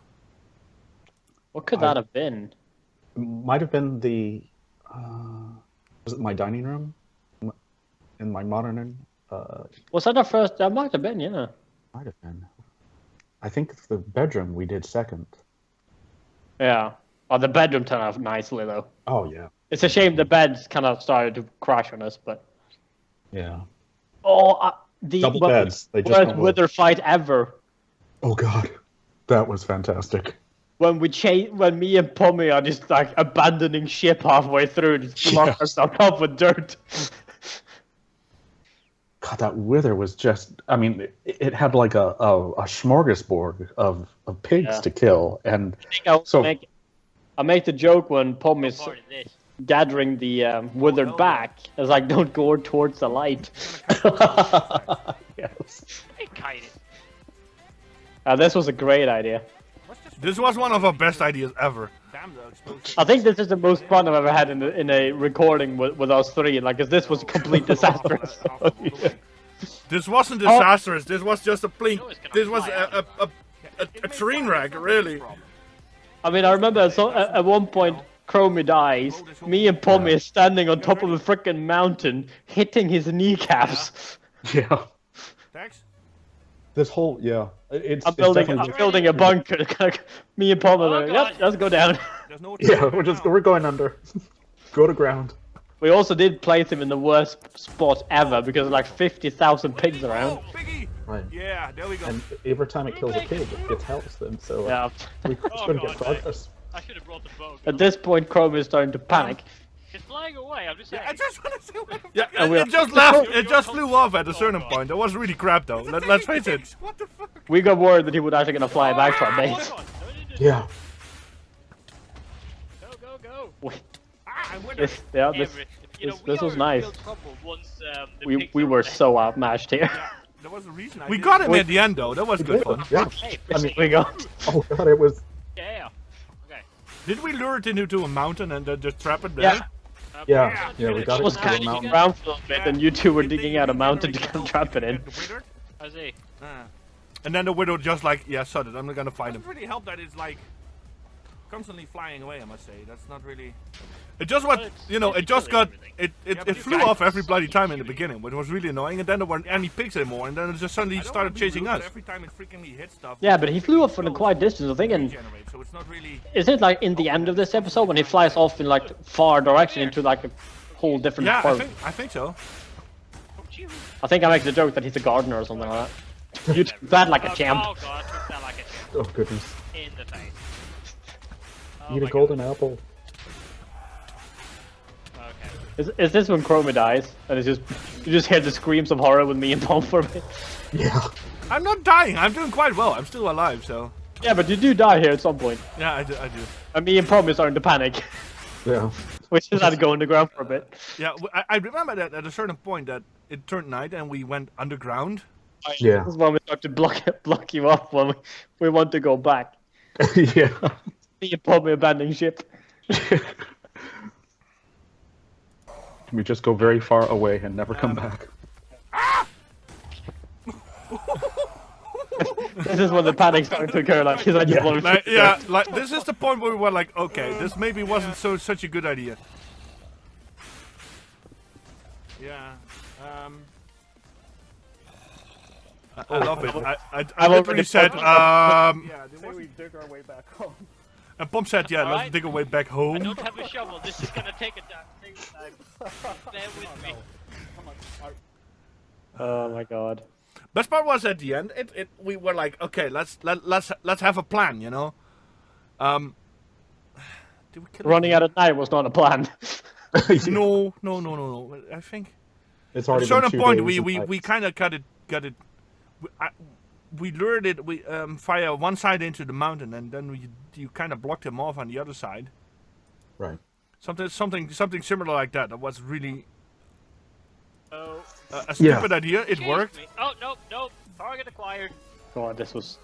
What could that have been? Might have been the was it my dining room in my modern Was that our first? That might have been, yeah. might have been. I think it's the bedroom we did second. Yeah. Oh, the bedroom turned out nicely though. Oh yeah. It's a shame the beds kind of started to crash on us, but Yeah. the Double beds. They just worst don't work. wither fight ever. Oh god. That was fantastic. When me and Pommie are just like abandoning ship halfway through, just lock Yes. ourselves up with dirt. God, that wither was just, I mean, it had like a smorgasbord of pigs Yeah. to kill. And I So- make the joke when Pommie's Part of this. gathering the withered back. It's like, don't go towards the light. yes. Hey, kind of. This was a great idea. This was one of our best ideas ever. Damn, they're exposed. I think this is the most fun I've ever had in a recording with us three. Like, 'cause this was complete disastrous. This wasn't disastrous. This was just a blink. This was a train wreck, really. I mean, I remember at one point, chromeeh dies. Me and Pommie is standing on top of a freaking mountain, hitting his kneecaps. Yeah. Thanks. This whole I'm building a bunker. Me and Pommie are like, yep, let's go down. There's no we're going under. Go to ground. We also did place him in the worst spot ever because there's like 50,000 pigs around. Oh, piggy! Right. Yeah, there we go. And every time it kills a pig, it gets health. Then so Yeah. we couldn't get progress. I should have brought the bow. At this point, chromeeh is starting to panic. It's flying away. I'm just saying. I just want to see what Yeah, it just left. It just flew off at a certain point. That was really crap, though. Let's face it. What the fuck? We got worried that he would actually gonna fly back to our base. Yeah. Go, go. Wait, I'm with this, yeah, this, You know, this we was are in nice. real trouble once, the We pigs were are so outmatched here. There was a reason. We got him at the end, though. That was good fun. Yeah. Hey, I mean, We got. oh god, it was. yeah. Okay. Did we lure it into a mountain and then just trap it there? Yeah. Yeah, we got It it was into a kind of mountain. around for a bit, and you two were digging out a mountain to come trap it in. I see. And then the widow just like, yeah, sod it. I'm not gonna find Doesn't him. really help that it's like constantly flying away. I must say that's not really. It just was, you know, it just got, it but it you flew guys- off every bloody time in the beginning, which was really annoying. And then there weren't any pigs anymore, and then it just suddenly I don't started wanna be chasing rude, but us. Every time it freaking hits stuff. Yeah, but he flew off from a quite distance. I think, and Regenerate, so it's not really. is it like in the end of this episode when he flies off in like far direction into like a whole different Yeah, part? I think so. I think I make the joke that he's a gardener or something like that. You took that like a champ. Oh god, I took that like Oh goodness. in the face. Oh Eat a my golden apple. God. Okay. Is this when chromeeh dies? And it's just you just hear the screams of horror with me and Tom for a bit. Yeah. I'm not dying. I'm doing quite well. I'm still alive, so Yeah, but you do die here at some point. yeah, I do. And me and Tom is starting to panic. Yeah. We just had to go underground for a bit. Yeah, I remember that at a certain point that it turned night and we went underground. Yeah. This is when we start to block you off when we want to go back. Yeah. Me and Pommie abandoning ship. We just go very far away and never come back. This is when the panic started to occur. Like he's like, Yeah. blowing Like, shit. yeah, like this is the point where we were like, okay, this maybe wasn't such a good idea. Yeah. I love it. I I've literally already said, Yeah, they Say we dig our way back home. and Pom said, yeah, let's Alright. dig our way back I home. don't have a shovel. This is gonna take a time. Bear with me. Come on. Alright. Oh my god. Best part was at the end. We were like, okay, let's have a plan, you know. Did we kill Running out at night was not a plan. No. I think It's at a already certain been 2 point days we since kind of got it. We lured it. We fire one side into the mountain, and then you kind of blocked him off on the other side. Right. Something similar like that. That was really Oh. a stupid idea. It worked. Me. Oh no. Target acquired. God, this was.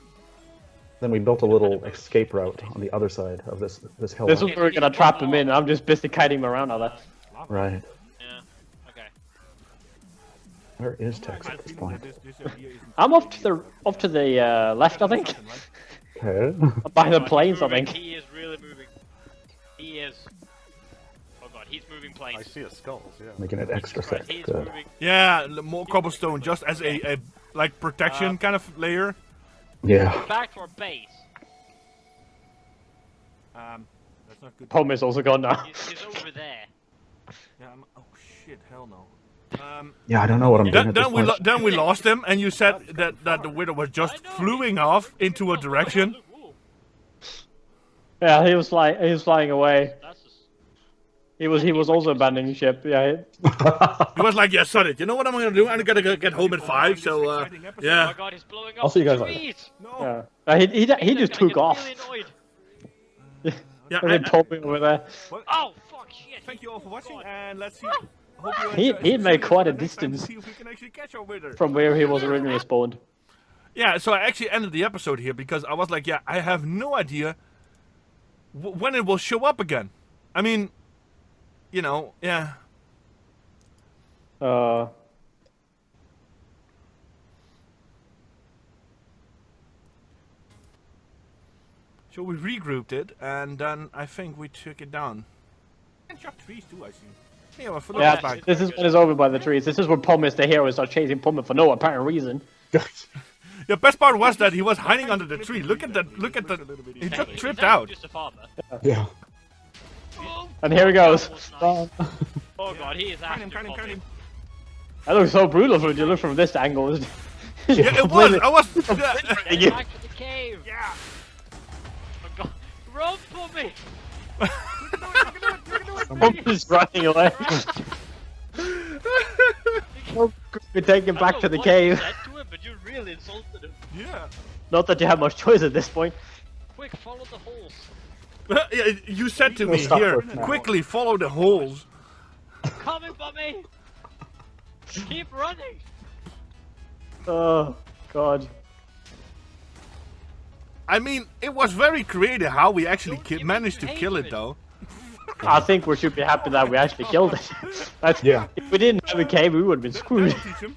Then we built a little escape route on the other side of this hill. This was where we were gonna trap him in. I'm just busy kiting him around all that. Right. Yeah. Okay. Where is Tex at this point? I'm off to the left, I think. Okay. By the God, planes, he's I moving. think. He is really moving. He is. Oh god, he's moving I planes. see a skulls, yeah. Making it extra Christ, thick. he's Good. moving. Yeah, more cobblestone just as a like protection kind of layer. Yeah. Back to our base. That's not good. Pommie's also gone now. He's over there. Yeah. Oh shit! Hell no. Yeah, I don't know what I'm doing at this point. Then we lost him, and you said that the widow was just flying off into a direction. Yeah, he was flying away. That's just... He was also abandoning ship. Yeah. He was like, yeah, son it. You know what I'm gonna do? I'm gonna get home at 5. So Oh my yeah. god, he's blowing up I'll see you the guys later. trees. No. Yeah. He just I took get off. Really annoyed. Yeah. And then Pommie over there. Oh fuck shit. Thank you all for watching, God. and let's see. Hope you He enjoyed made this quite a episode. Next time, distance See if we can actually catch our winner. from where he was originally spawned. Yeah. So I actually ended the episode here because I was like, yeah, I have no idea when it will show up again. I mean, you know, yeah. Uh. So we regrouped it, and then I think we took it down. And chop trees too, I see. Yeah, well, for the Yeah, back. this is when it's over by the trees. This is where Pommie, the hero, starts chasing Pommie for no apparent reason. The best part was that he was hiding under the tree. Look at that! Look at the. He just He's tripped actually out. Just a farmer. Yeah. And here he goes. That was nice. Oh god, he is Cut him, after cut him, cut Pommie. him. That looks so brutal when you look from this angle. Yeah, it was. I was. Get back to the cave. Yeah. Oh god. Run, Pommie! Pommie's running away. We take him back to the cave. Said to him, but you really insulted him. Yeah. Not that you have much choice at this point. Quick, follow the holes. Yeah, you said to We'll me stop here, for now. quickly follow the holes. Coming, Pommie! Keep running! Oh, God. I mean, it was very creative how we actually Don't give managed to me kill it, hatred. though. I think we should be happy that we actually killed it. That's, Yeah. If we didn't have a cave, we would have been screwed. That'll teach him.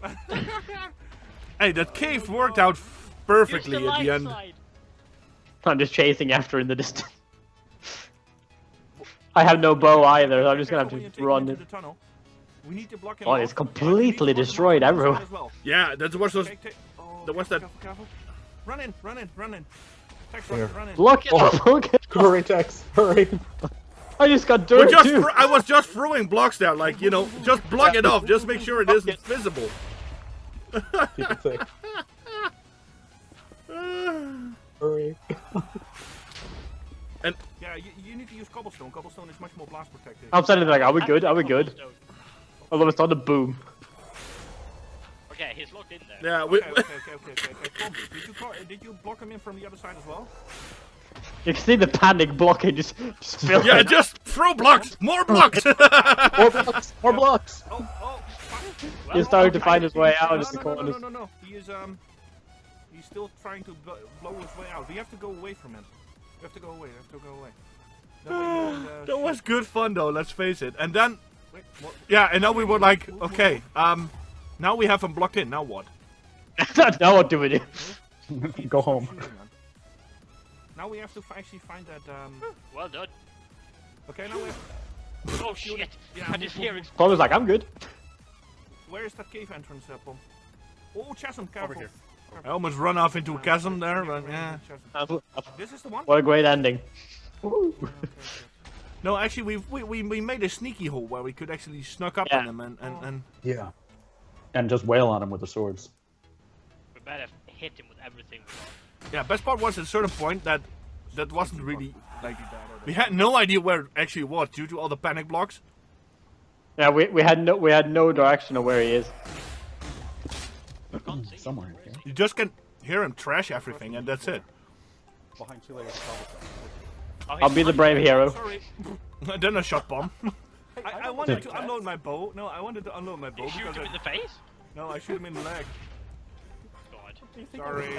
Hey, that cave worked out perfectly Use the at the light end. side. I'm just chasing after in the distance. I have no bow either, so I'm just gonna have Careful when to you run take it. him into the tunnel. We need to block him Oh, off, it's but we need to completely block him destroyed off on the everywhere. side as well. Yeah, that was those. Oh, That was that. careful, careful. Run in, run in, run in. Tex, Here. run in. Look at look at Hurry, Tex. Hurry. I just got We're dirt just too. I was just throwing blocks there, like, you know, just block it off, just make sure it isn't visible. Keep it thick. Hurry. And yeah, you need to use cobblestone. Cobblestone is much more blast protected. I'm suddenly like, are we good? Are we good? Cobblestone. All of a sudden, boom. Okay, he's locked in there. Yeah, we, Oh, okay. Pommie, did you block him in from the other side as well? You can see the panic blocking just fill Yeah, it. just throw blocks, more blocks. More blocks. More blocks. Oh, fuck. He's starting to find his way out No, of the no, corners. no. He is he's still trying to blow his way out. We have to go away from him. We have to go away. That way he won't, That was good fun though, let's face it. And then, Wait, what? yeah, and now we were like, okay, now we have him blocked in, now what? Now what do we do? Go home. Shooting, man. Now we have to actually find that. Well done. Okay, now we have. Oh shit! Yeah, I just hear it. Paul was like, I'm good. Where is that cave entrance, Pom? Oh, chasm, careful. here. I almost run off into a chasm there, but yeah. Chasm. This is the one. What a great ending. No, actually, we made a sneaky hole where we could actually snuck up Yeah. on him and Yeah. And just wail on him with the swords. We better hit him with everything we got. yeah. Best part was at a certain point that wasn't really like we had no idea where it actually was due to all the panic blocks. Yeah, we had no direction of where he is. Can't see. Somewhere here. You just can hear him trash everything, and that's it. Behind 2 layers of cobblestone. Oh, he's I'll be the running. brave hero. Sorry. Then a shot bomb. I wanted to unload my bow. No, I wanted to unload my bow You shoot because him in the face? no, I shoot him in the leg. God. Sorry.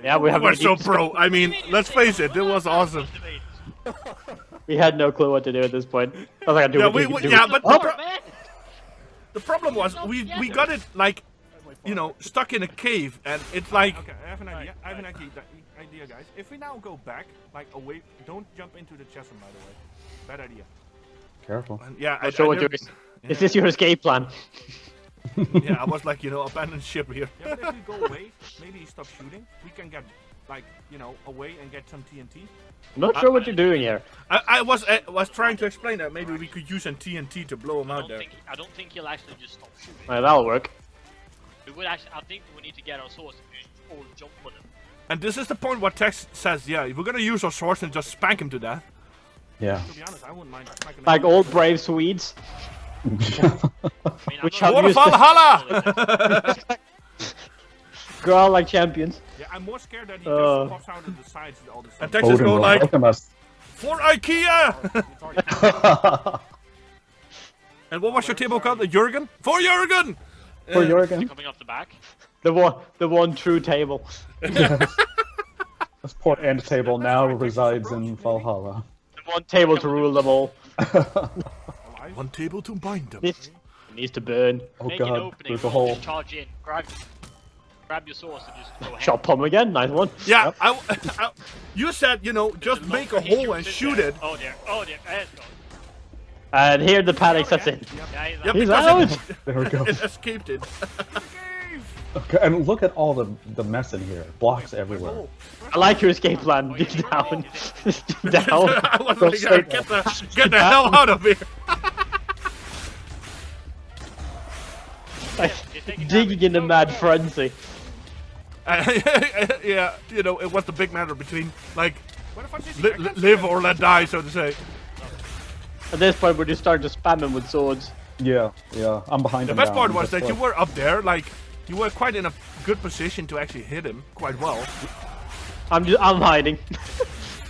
Yeah, we have We're so pro. I mean, let's face it, it was awesome. We had no clue what to do at this point. I was like, I do Yeah, what we, you can we do. yeah, but Oh! the problem was we got it like, you know, stuck in a cave, and it's like Okay, I have an idea. I have an idea, guys. If we now go back, like away, don't jump into the chasm, by the way. Bad idea. Careful. and yeah, Not sure what never- Is this your escape plan? yeah, I was like, you know, abandoned ship here. Yeah, but if we go away, maybe stop shooting. We can get, like, you know, away and get some TNT. I'm not sure what you're doing here. I was trying to explain that maybe we could use some TNT to blow him out there. I don't think he'll actually just stop shooting. Right, that'll work. We would actually. I think we need to get our swords and all jump on him. And this is the point where Tex says, yeah, if we're gonna use our swords and just spank him to death. Yeah. To be honest, I wouldn't mind smacking Like him. all brave Swedes. I mean, I'm Which not have War used of to- Valhalla! Growl like champions. Yeah, I'm more scared that he Uh. just pops out of the sides all the time. And Texas Odin go will like, welcome us. for IKEA! It's already- And what was your table called? Jurgen? For Jurgen! For Jorgen. coming up the back. The one true table. This poor end table now resides in Valhalla. One table to rule them all. One table to bind them. This needs to burn. Oh Make an god, opening, there's a hole. just charge in, grab your source and just go ahead. Shot Pommie again. Nice one. Yeah, you said, you know, just make a hole and shoot it. Oh dear, it's gone. And here the panic sets in. Yeah, he's Yeah, out. He's because out. There we go. it escaped it. Okay, and look at all the mess in here. Blocks everywhere. I like your escape plan. Dig down. Down. I was Go like, straight get the hell out of here. Like, He's taking digging damage. in a No, mad no. frenzy. Yeah, you know, it was the big matter between, like, live or let die, so to say. At this point, we're just starting to spam him with swords. Yeah, yeah. I'm behind The him best now. part I'm was just that you like- were up there, like, you were quite in a good position to actually hit him quite well. I'm hiding.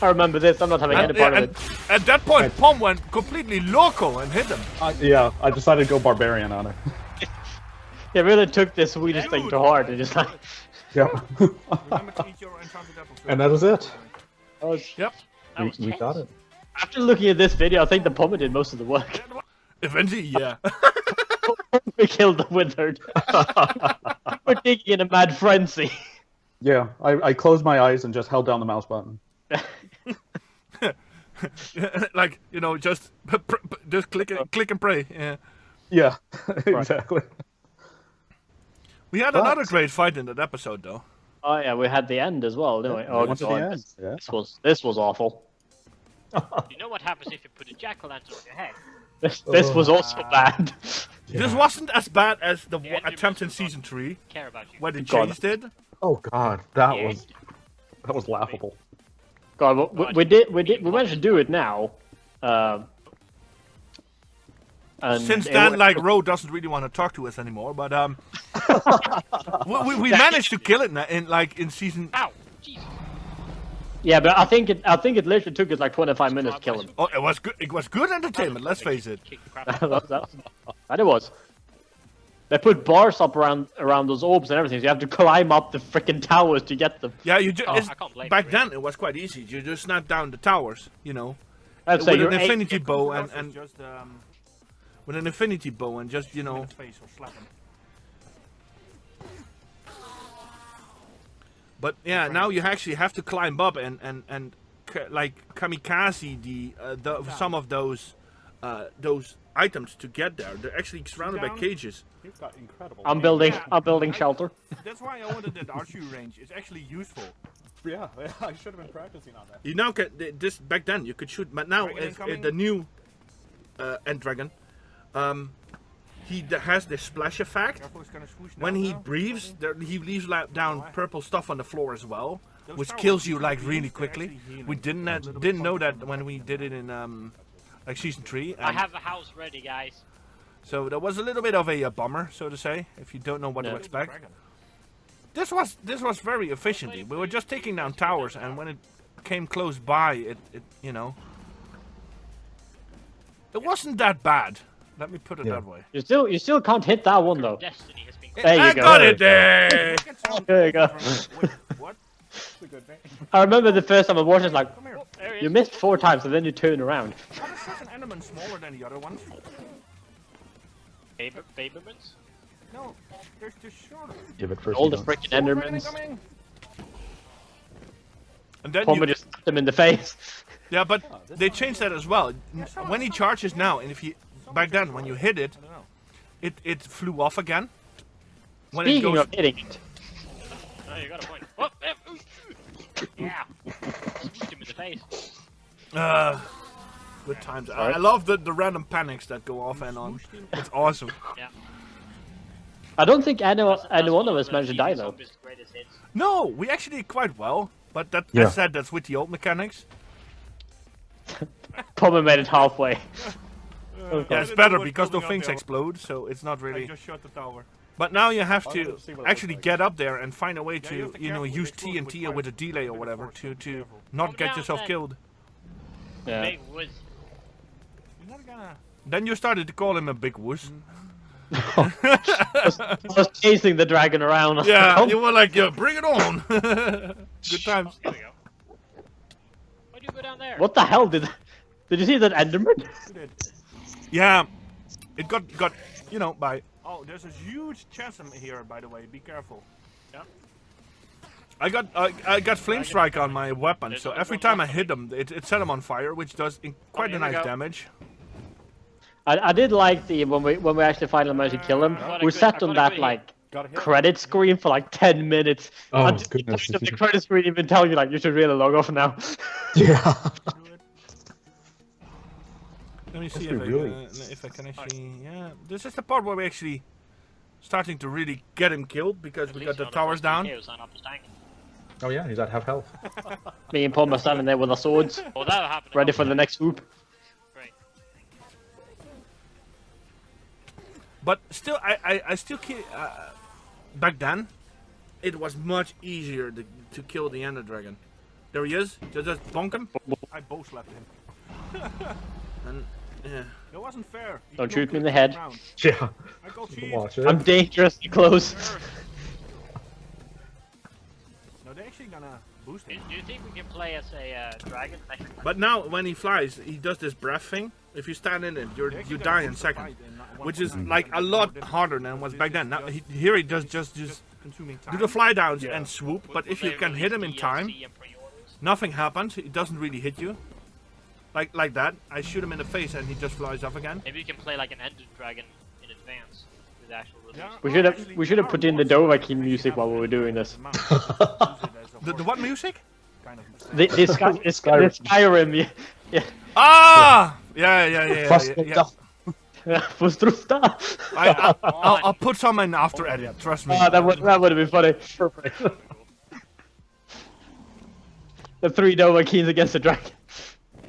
I remember this. I'm not having any part of And it. at that point, Pom went completely local and hit him. Yeah, I decided to go barbarian on her. Yeah, really took this Swedish thing to heart and just like. Yeah. Remember to eat your enchanted apple. And that was it. Yep. We got it. After looking at this video, I think the Pommie did most of the work. Eventually, yeah. We killed the wizard. We're digging in a mad frenzy. Yeah, I closed my eyes and just held down the mouse button. Like, you know, just click and pray. Yeah. Yeah, exactly. We had another great fight in that episode, though. Oh yeah, we had the end as well, didn't we? Oh went to the god, end, yeah. this was awful. You know what happens if you put a jack-o'-lantern on your head? This was also bad. This wasn't as bad as the Yeah, attempt in Jimmy, season 3, Care about you. where the God. Jays did. Oh god, that Yeah. was laughable. God, we managed to do it now. And Since it then, wa- like, Ro doesn't really want to talk to us anymore, but we managed to kill it in season. Ow! Jesus. yeah, but I think it literally took us like 25 minutes to kill him. Oh, it was good. It was good entertainment. Let's face it. Kick the crap out of that it was. They put bars up around those orbs and everything, so you have to climb up the freaking towers to get them. Yeah, I can't blame back you, then it was quite easy. You just snap down the towers, you know, I'd say with you're an eight- infinity bow and just with an infinity bow and just, you know. face or slap him. But yeah, now you actually have to climb up and like kamikaze some of those items to get there. They're actually surrounded by down? cages. You've got incredible. I'm building shelter. That's why I wanted that archery range. It's actually useful. Yeah, I should have been practicing on that. You now can this back then you could shoot, but now Dragon if incoming. the new End Dragon, he has this splash effect. Careful, it's gonna swoosh When down he now. breathes, he leaves down purple stuff on the floor as well, Those which towers kills you can like be really used, they're quickly. actually healing. We didn't know that when we did it in like season 3. I have a house ready, guys. So that was a little bit of a bummer, so to say, if you don't know what to Yeah. expect. This was very efficiently. We were just taking down towers, and when it came close by, it you know, it wasn't that bad. Let me put it Yeah. that way. You still can't hit that one though. Destiny has been. There you I go. got it there. There you go. What? That's a good thing. I remember the first time I watched it, like Come here. There he you is. missed 4 times and then you turn around. How does such an element smaller than the other ones? Babermans? No, they're just shorter. Give it first. All the you know. freaking Endermans. Incoming. And then Pommie you, just slapped him in the face. yeah, but they changed that as well. When he charges now, and if he back then when you hit it, I don't know. it flew off again. When Speaking it goes, of hitting it, Oh, you got a point. Oh, yeah. Squeezed him in the face. good times. I love the random panics that go off and on. It's awesome. Yeah. I don't think any one of one us managed to die though. Zombies' greatest hits. No, we actually did quite well. But that, Yeah. as said, that's with the old mechanics. Pommie made it halfway. Yeah, it's better because the things explode, so it's not I really. just shot the tower. But now you have to let's see what it actually looks like. get up there and find a way you to, have to you know, careful, use they explode with TNT fire. with a delay or Bit of whatever force, to careful. not Calm get down, yourself then. killed. Yeah. Big was. You're not gonna. Then you started to call him a big wuss. I was chasing the dragon around. Yeah, you were like, yeah, bring it on. Good times. There we go. Why do you go down there? What the hell did Did you see that Enderman? You did. Yeah, it got by. Oh, there's a huge chest in here, by the way. Be careful. Yeah. I got flame strike on my weapon, There's so only every one time I left. hit them, it set them on fire, which does quite here a we nice go. damage. I did like the when we actually finally managed to kill him. got a We good- sat I on got a that good hit. like Got a hit. credit screen for like 10 minutes. Oh, Until goodness. the credit screen even tell you like you should really log off now. Yeah. Let me see we really- if I can actually. Yeah, this is the part where we actually starting to really get him killed because At we least got the you're not towers down. Chaos and up the stank. Oh yeah, he's at half health. Me and Pommie are standing there with our swords, Well, that'll happen. ready for the next swoop. Great. But still, I still back then, it was much easier to kill the Ender Dragon. There he is. Just bonk him. I bow slapped him. And yeah. That wasn't fair. He Don't no shoot me in good the head. round. Yeah. I got cheese. Watch it. I'm dangerously close. No, they're actually gonna boost Do him. you think we can play as a dragon next time? But now when he flies, he does this breath thing. If you stand in it, They're you actually gonna die in boost the second, fight in one which is time. like a lot harder than was This back is then. Now just- here he does just consuming do time. the fly downs Yeah. and swoop. But if Will you they can hit him in release time, DLC and pre-orders? nothing happens. It doesn't really hit you. Like that. I shoot him in the face and he just flies off again. Maybe you can play like an Ender Dragon in advance with the actual release. Yeah, We should have put in the Dovahkiin music while we were doing this. The what music? Kind of The Skyrim, yeah. Ah! Yeah. Frustrada. I'll put some in after edit. Trust me. That would have been funny. Perfect. The 3 Dovahkiins against the dragon.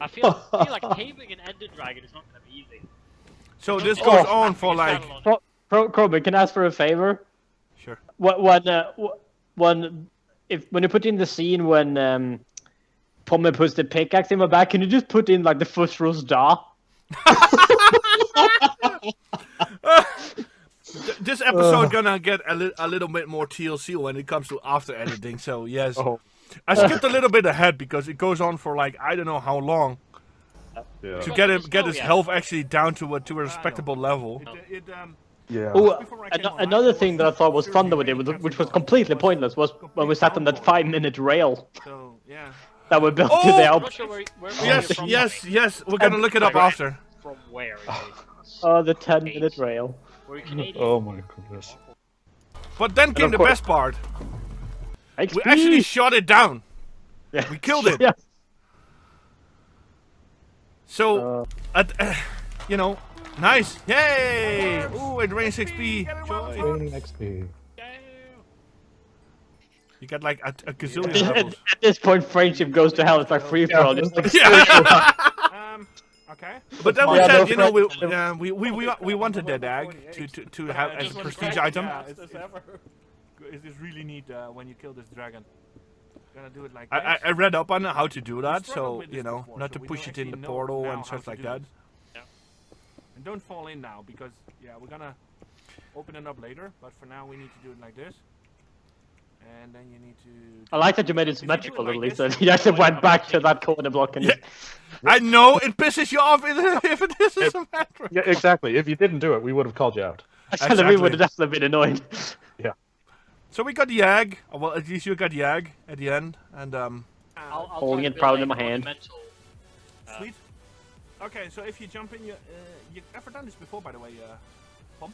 I feel like taming an Ender Dragon is not going to be easy. So this Oh. goes on for like. Chromeeh, can I ask for a favor? Sure. When you put in the scene when Pommie puts the pickaxe in my back, can you just put in like the Frustrada? This episode gonna get a little bit more TLC when it comes to after editing. So yes, Oh. I skipped a little bit ahead because it goes on for like I don't know how long Yeah. to Well, get his yeah. health actually down to a respectable level. Yeah. Oh, Before I came on, another I thing was that I thought was fun that we seriously did, which was captured completely on. pointless, was when we sat on that 5-minute rail So yeah. that we built to Oh! the I'm Alp. not sure where Yes, from. yes. We're gonna look it up after. From where? Oh, the 10-minute rail. We're Canadian. Oh my goodness. But then came of the course- best part. XP. We actually shot it down. Yeah. We killed it. Yeah. So, nice. Yay! Ooh, it rains XP. Joy. Raining XP. You get like a gazillion At, levels. at this point, friendship goes to hell. It's like free for all. Just like, Yeah. Okay. But then we Yeah, said, no we wanted that egg to have as a prestige item. Yeah, is this really neat when you kill this dragon? Gonna do it like this. I read up on how to do We that, struggled so with this before, not so to we push don't it in the actually know portal now and how stuff to like do that. this. And don't fall in now because we're gonna open it up later. But for now we need to do it like this. And then you need to. I like that you made it symmetrical, at least. That you actually went back to that corner block and Yeah. I know it pisses you off if it isn't a matter. Yeah, exactly. If you didn't do it, we would have called you out. actually we would have definitely been annoyed. So we got the egg. Well, at least you got the egg at the end, and I'll Holding try it to proud build in my a hand. monumental, Sweet. Okay, so if you jump in, you ever done this before, by the way, Pom?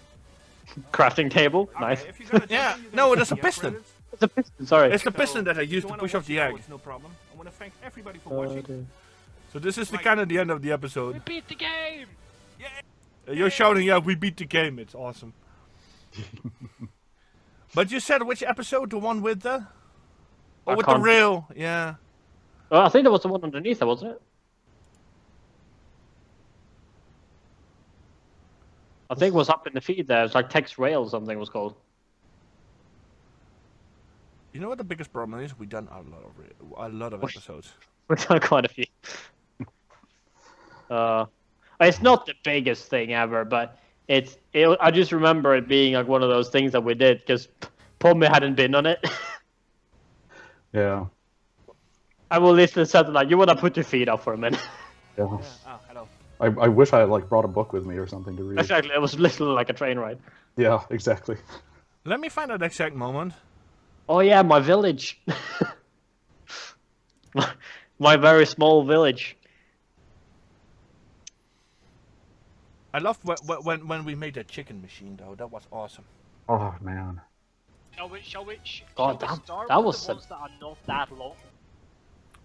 Crafting table, Okay, nice. if you're gonna jump Yeah, in, you're no, gonna that's see a the piston. credits. It's a piston, sorry. it's the piston that I used If you to wanna push off watch the it now, egg. it's no problem. I want to thank everybody for watching. So this is the kind of the end of the episode. We beat the game! You're shouting, "Yeah, we beat the game!" It's awesome. But you said which episode? The one with the? Oh, I with the can't- rail. Yeah. Oh, I think there was the one underneath there, wasn't it? I think it was up in the feed there. It's like text rail or something it was called. You know what the biggest problem is? We've done a lot of episodes. We've done quite a few. It's not the biggest thing ever, but I just remember it being like one of those things that we did because Pommie hadn't been on it. Yeah. I will listen to something like, you want to put your feet up for a minute. Yeah. Oh, hello. I wish I had like brought a book with me or something to read. Exactly, it was literally like a train ride. Yeah, exactly. Let me find that exact moment. Oh yeah, my village. my very small village. I loved when we made that chicken machine though. That was awesome. Oh man. Shall we God, start that with was the ones that are not that long?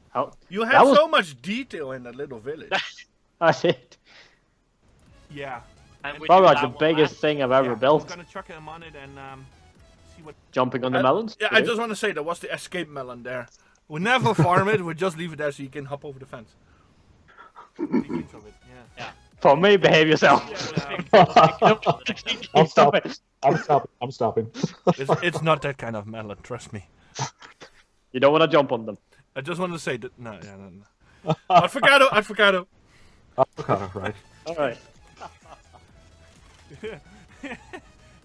How? You That have was- so much detail in that little village. That's it. Yeah. And we Probably do like the that one biggest last. thing I've ever Yeah, built. I'm gonna chuck him on it and see what. Jumping on the melons. Yeah, I just want to say there was the escape melon there. We never farm it. We just leave it there so you can hop over the fence. Dig into it. Yeah. For me, behave yourself. I'm Stop stopping. it. I'm stopping. It's not that kind of melon. Trust me. You don't want to jump on them. I just wanted to say that. No. Avocado. Avocado, right? All right.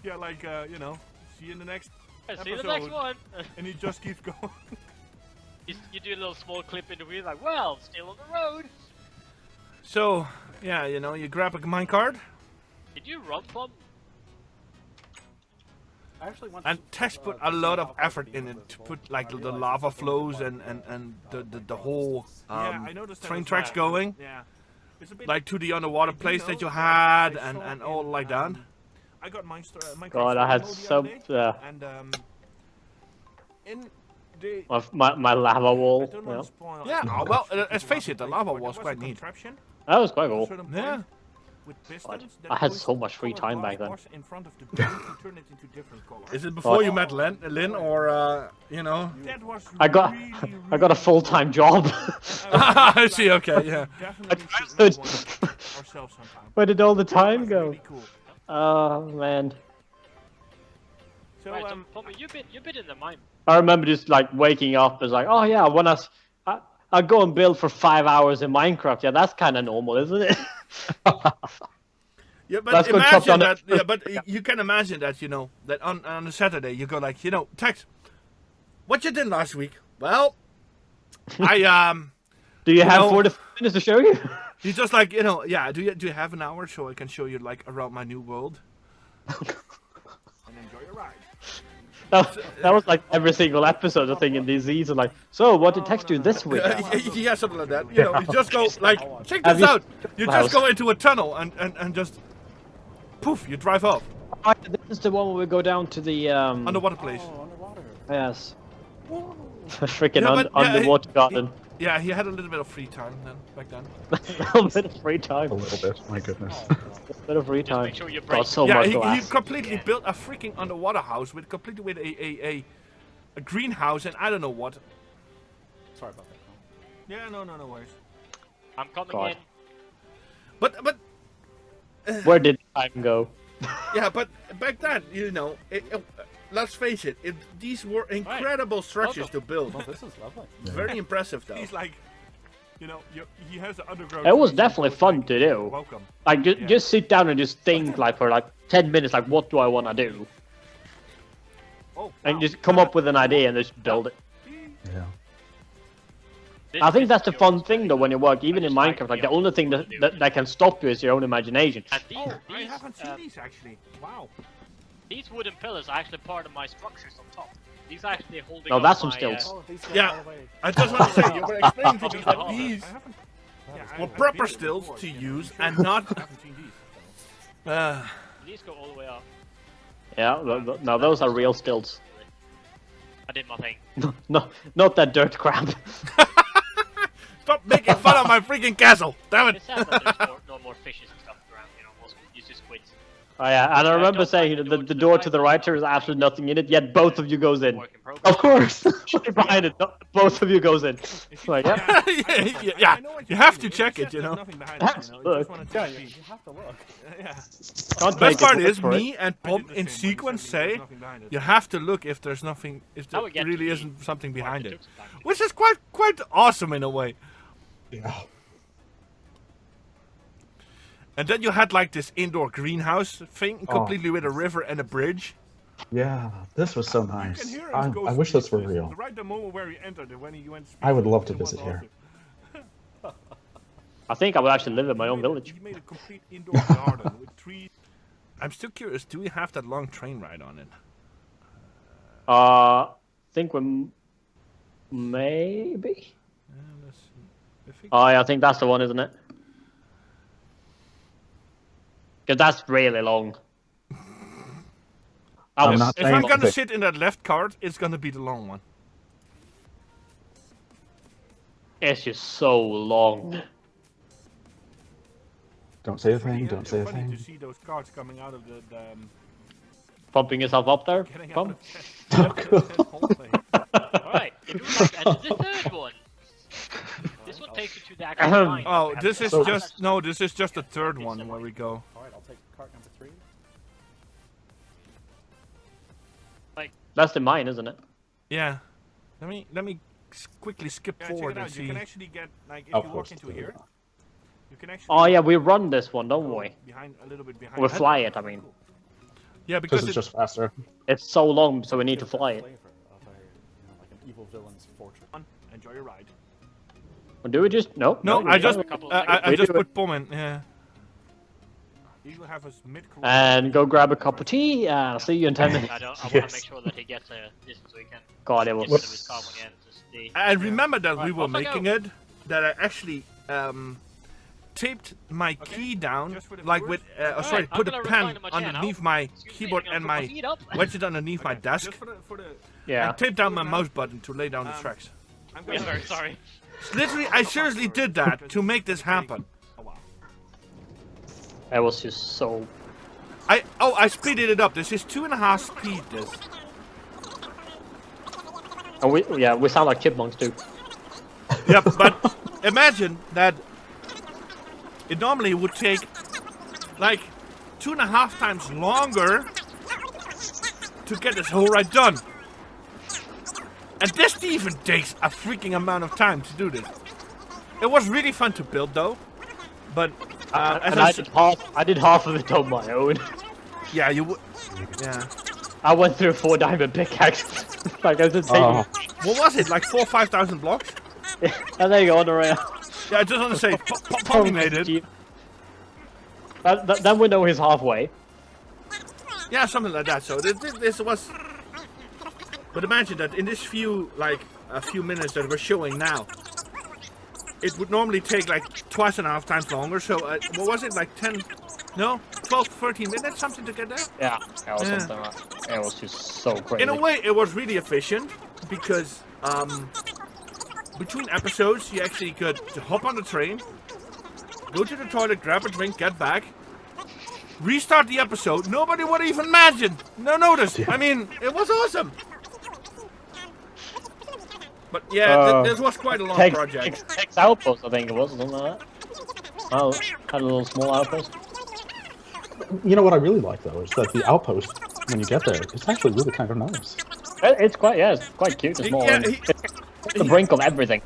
Yeah, like you know, see you in the next See you in the next episode. one. And he just keeps going. You do a little small clip in the wheel, like, well, still on the road. So yeah, you know, you grab a minecart Did you run from? I actually want and to, Tex put a to lot see of how far effort the in game it to was put built. like I the realized lava it's really flows quite and the built. whole Yeah, I noticed that train as tracks well. going. Yeah. It's a bit like to the underwater I do place know that you that had I saw and all in, like that. I got Minecraft God, I had Story mode the so other day, and in the my lava I wall. don't want Yeah. to spoil. Yeah, anything, well, but let's face it, the there lava was was a quite neat. contraption That was quite at a cool. certain Yeah. point with pistons that I had pushed so much free colored time back then. bars in front of the beam to turn it into different colors. Is it before you met Lynn or you know? That was I got really, I got a full-time job. I see. Okay, yeah. Definitely I should make tried. one ourselves sometime. Where did all the That time was go? Really cool. Oh man. So Right, so Pommie, you've been in the mine. I remember just like waking up as like, oh yeah, I go and build for 5 hours in Minecraft. Yeah, that's kind of normal, isn't it? Yeah, but Let's go chop imagine down that. the- Yeah, but you can imagine that. You know that on a Saturday you go like, you know, Tex, what you did last week? Well, I Do you have know- 40 minutes to show you? you just like you know, yeah. Do you have an hour so I can show you like around my new world? And enjoy your ride. That was like every single episode, I think, in these seasons. Like, so what did Tex do this week? Yeah, something like that. You know, you just go like, check Have this you- out. You House. just go into a tunnel and just poof, you drive off Oh, this is the one where we go down to the underwater place. Oh, underwater. Yes. Freaking Yeah, but, yeah, underwater garden. Yeah, he had a little bit of free time then back then. A little bit of free time. A little bit. My goodness. A bit of free time. make sure you break Got so yeah, much he glass. completely built a freaking underwater house with completely with a greenhouse and I don't know what. Sorry about that. Yeah, no worries. I'm coming God. in. But Where did time go? yeah, but back then, you know, let's face it, these were incredible structures to build. Oh, this is lovely. Very impressive though. He's like, you know, he has the underground. It was trees, definitely so it's fun like, to do. Welcome. Like, Yeah. just sit down and just think, like, for like 10 minutes, like, what do I want to do? Oh, And wow. just come up with an idea and just build it. Yeah. I think that's the This fun is thing, though, when you work, even in Minecraft. Like, the only thing that can stop you is your own imagination. And these, Oh, I these, haven't seen these actually. Wow. these wooden pillars are actually part of my structures on top. These are actually holding No, up that's some my, stilts. Oh, these go Yeah. all the way. I just want to say, you were explaining to me that Oh, these I haven't. Yeah, were I've proper been there stills before, to yeah. use Sure. and not. I haven't seen these. These go all the way up. Yeah, no, those are real stilts. I did my thing. No, not that dirt crap. Stop making fun of my freaking castle! Damn It it! sounds like there's no more fishes and stuff around, you know, most usually squids. Oh yeah, and I remember don't saying like the door to the right, there is absolutely nothing in it, yet both of you goes in. Work in progress. Of course! Behind it, both of you goes in. It's like, yeah. Yeah, I know what you you're have saying. to It's check just it, you there's know. nothing behind it, you know. You Look. just want to Yeah, take a you peek. have to look. Yeah. Can't Best take part it is for it. me and I Pom did the in same when you sequence said there's say nothing behind it. you have to look if there's nothing, if Now there we get to really the isn't something behind It it, took some time. which is quite awesome in a way. Yeah. And then you had like this indoor greenhouse thing, Oh. completely with a river and a bridge. Yeah. This was so You can nice. hear him I go wish this were speechless. real. Right the moment where he entered, when he went I would love to speechless, visit it was here. awesome. I think I will actually live in my own village. He made a complete indoor garden with trees. I'm still curious. Do we have that long train ride on it? I think we maybe. Let's see. Oh yeah, I think that's the one, isn't it? Because that's really long. If I'm gonna sit in that left cart, it's gonna be the long one. It's just so long. Don't say a thing. Don't say a Funny thing. to see those carts coming out of the Pumping yourself up there? getting out Pump? of the whole thing. Alright, and the third one. This one takes you to the actual line. Oh, this is So- just no. This is just the third one where we go. Alright, I'll take cart number 3. That's the mine, isn't it? Yeah. Let me quickly skip forward and see. You can actually get, like, if you walk Outpost. into here, you can actually Oh yeah, we run this one, don't go we? behind, a little bit behind. We fly it, I mean. Yeah, Because because it's just faster. It's so long, so we need to fly it. Flavor of a, like an evil villain's fortress. Enjoy your ride. Or do we just... No. no, I just a couple of I We just do it. put Pommie. Yeah. You will have a mid-cruise. And go grab a cup of tea, and I'll see you in 10 minutes. I want to Yes. make sure that he gets this so he can God, it get was... rid of his carbon again. And remember that we Right, were off I go. making it. That I actually taped my key down, just for the like viewers. with sorry, I'm put a gonna pen recline in my chair now. underneath my Excuse me, keyboard I'm and gonna put my feet up. wedged it underneath my desk. Just for the Yeah. And taped down my mouse button to lay down the tracks. I'm We're gonna very sorry. Literally, I seriously did that to make this happen. Oh wow. It was just so... I speeded it up. This is 2.5 speed. This. And we sound like chipmunks too. Yep, but imagine that it normally would take like 2.5 times longer to get this whole ride done. And this even takes a freaking amount of time to do this. It was really fun to build though, but as And I I did half of it on my own. yeah, you would. Yeah. I went through 4 diamond pickaxes. Like, I was Oh, What was it? Like 4,000 or 5,000 blocks? And there you go, on the rail. Yeah, I just want to say, Pommie made it. Then we know he's halfway. Yeah, something like that. So this was. But imagine that in this few minutes that we're showing now, it would normally take like 2.5 times longer. So what was it, like 10? No, 12, 13 minutes, something to get there. Yeah, that was Yeah. something like it was just so crazy. In a way, it was really efficient because between episodes, you actually could hop on the train, go to the toilet, grab a drink, get back, restart the episode. Nobody would even imagine. No notice. I mean, it was awesome. But yeah, this was quite a long project. Takes outpost, I think it was, something like that. Oh, had a little small outpost. you know what I really like though is that the outpost, when you get there, it's actually really kind of nice. It's quite cute and small. Yeah, and it's the brink of everything.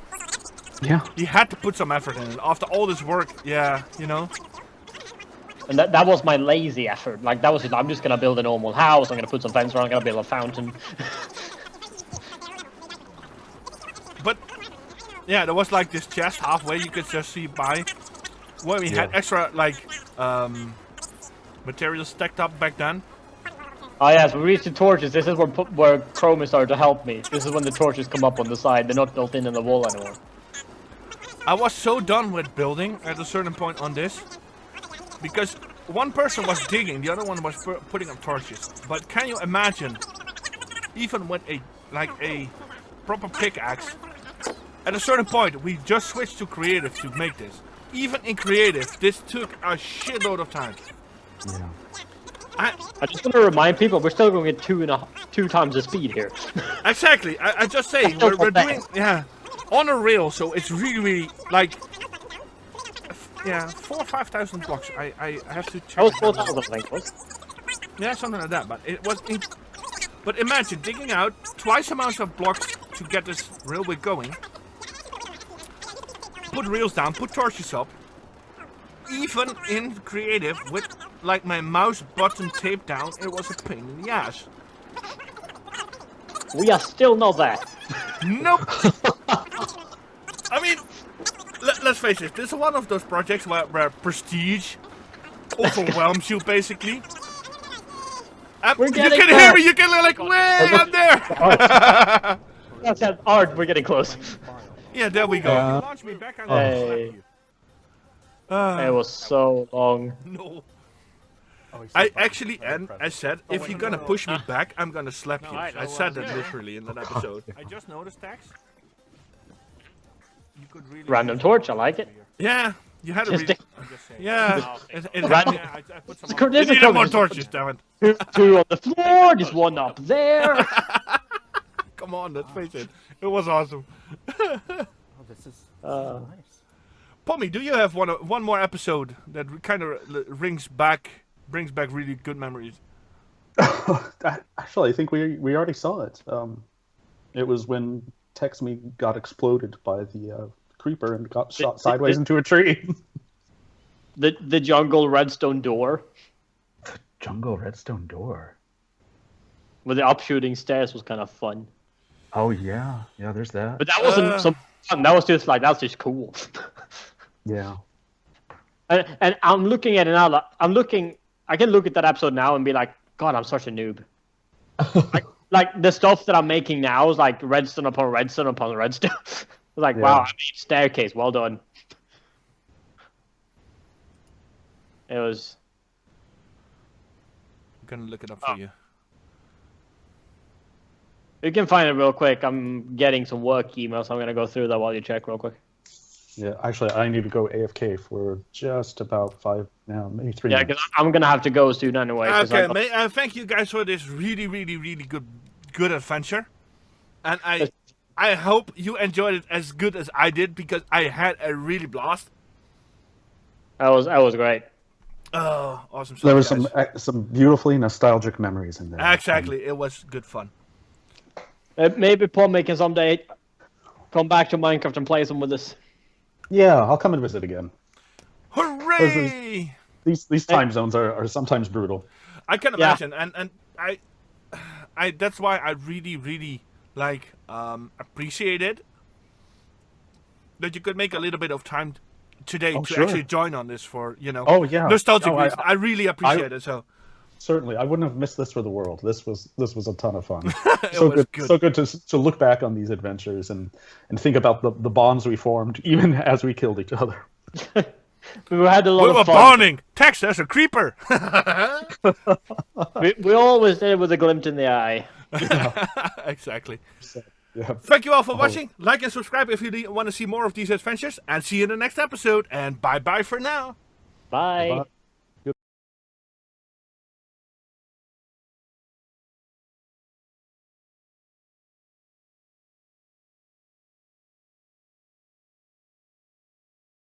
Yeah. He had to put some effort in it. After all this work, yeah, you know. And that was my lazy effort. Like, that was just, I'm just gonna build a normal house, I'm gonna put some fence around, I'm gonna build a fountain. But yeah, there was like this chest halfway you could just see by, where we had extra like materials stacked up back then. Oh yes, we reached the torches. This is where chromeeh started to help me. This is when the torches come up on the side. They're not built in the wall anymore. I was so done with building at a certain point on this, because one person was digging, the other one was putting up torches. But can you imagine, even with a proper pickaxe, at a certain point we just switched to creative to make this. Even in creative, this took a shitload of time. Yeah. I just want to remind people we're still going at 2 times the speed here. Exactly. I just say we're doing on a rail, so it's really like 4,000 or 5,000 blocks. I have to check. That was it 4,000, out. I think. Was? Yeah, something like that. But it was. But imagine digging out twice the amount of blocks to get this railway going. Put rails down, put torches up. Even in creative, with like my mouse button taped down, it was a pain in the ass. We are still not there. Nope. I mean, let's face it, this is one of those projects where prestige overwhelms you, basically. We're You getting can there. hear me, you can like, way up there! That's that art. We're getting close. Yeah, there we go. You launch me back, I'm gonna slap you. It was so long. No. Oh, I actually, and I said, if you're gonna push me back, I'm gonna slap you. I said that literally in that episode. I just noticed, Tex. You could really Random use torch. I some like it. Yeah, you had a Just really... I'm just saying. Yeah, Random. Yeah, I put some It's on. you needed more torches, damn it. Two on the floor. Just one up there. Come on, let's face it. It was awesome. Oh, this is Uh, nice. Pommie, do you have one more episode that kind of brings back really good memories? Actually, I think we already saw it. It was when Tex-Me got exploded by the creeper and got shot sideways into a tree. the jungle redstone door Jungle redstone door. with the upshooting stairs was kind of fun. Oh yeah, yeah. There's that. But that wasn't some fun. That was just like that's just cool. Yeah. And I'm looking at it now. I can look at that episode now and be like, God, I'm such a noob. like the stuff that I'm making now is like redstone upon redstone upon redstone. Like, wow, I made staircase. Well done. It was. I'm gonna look it up for you. You can find it real quick. I'm getting some work emails. So I'm gonna go through that while you check real quick. Yeah, actually, I need to go AFK for just about 5 now, maybe 3 Yeah, minutes. because I'm gonna have to go soon anyway. 'Cause Okay, thank you guys for this really, really, really good adventure, and I hope you enjoyed it as good as I did because I had a really blast. that was great. Oh, awesome! There was guys. some beautifully nostalgic memories in there. Exactly, it was good fun. Maybe Pommie can someday come back to Minecraft and play some with us. Yeah, I'll come and visit again. Hooray! These time zones are sometimes brutal. I can Yeah. imagine, and I that's why I really, really like appreciated that you could make a little bit of time today to sure. actually join on this for Oh, yeah. nostalgic No, reasons. I really appreciate it. So Certainly, I wouldn't have missed this for the world. This was a ton of fun. It so was good, good. so good to look back on these adventures and think about the bonds we formed, even as we killed each other. We had a lot we were of fun. bonding. Tex, there's a creeper. We always did it with a glint in the eye. Exactly. Yeah. Thank you all for watching. Like and subscribe if you want to see more of these adventures. And see you in the next episode. And bye bye for now. Bye. Bye.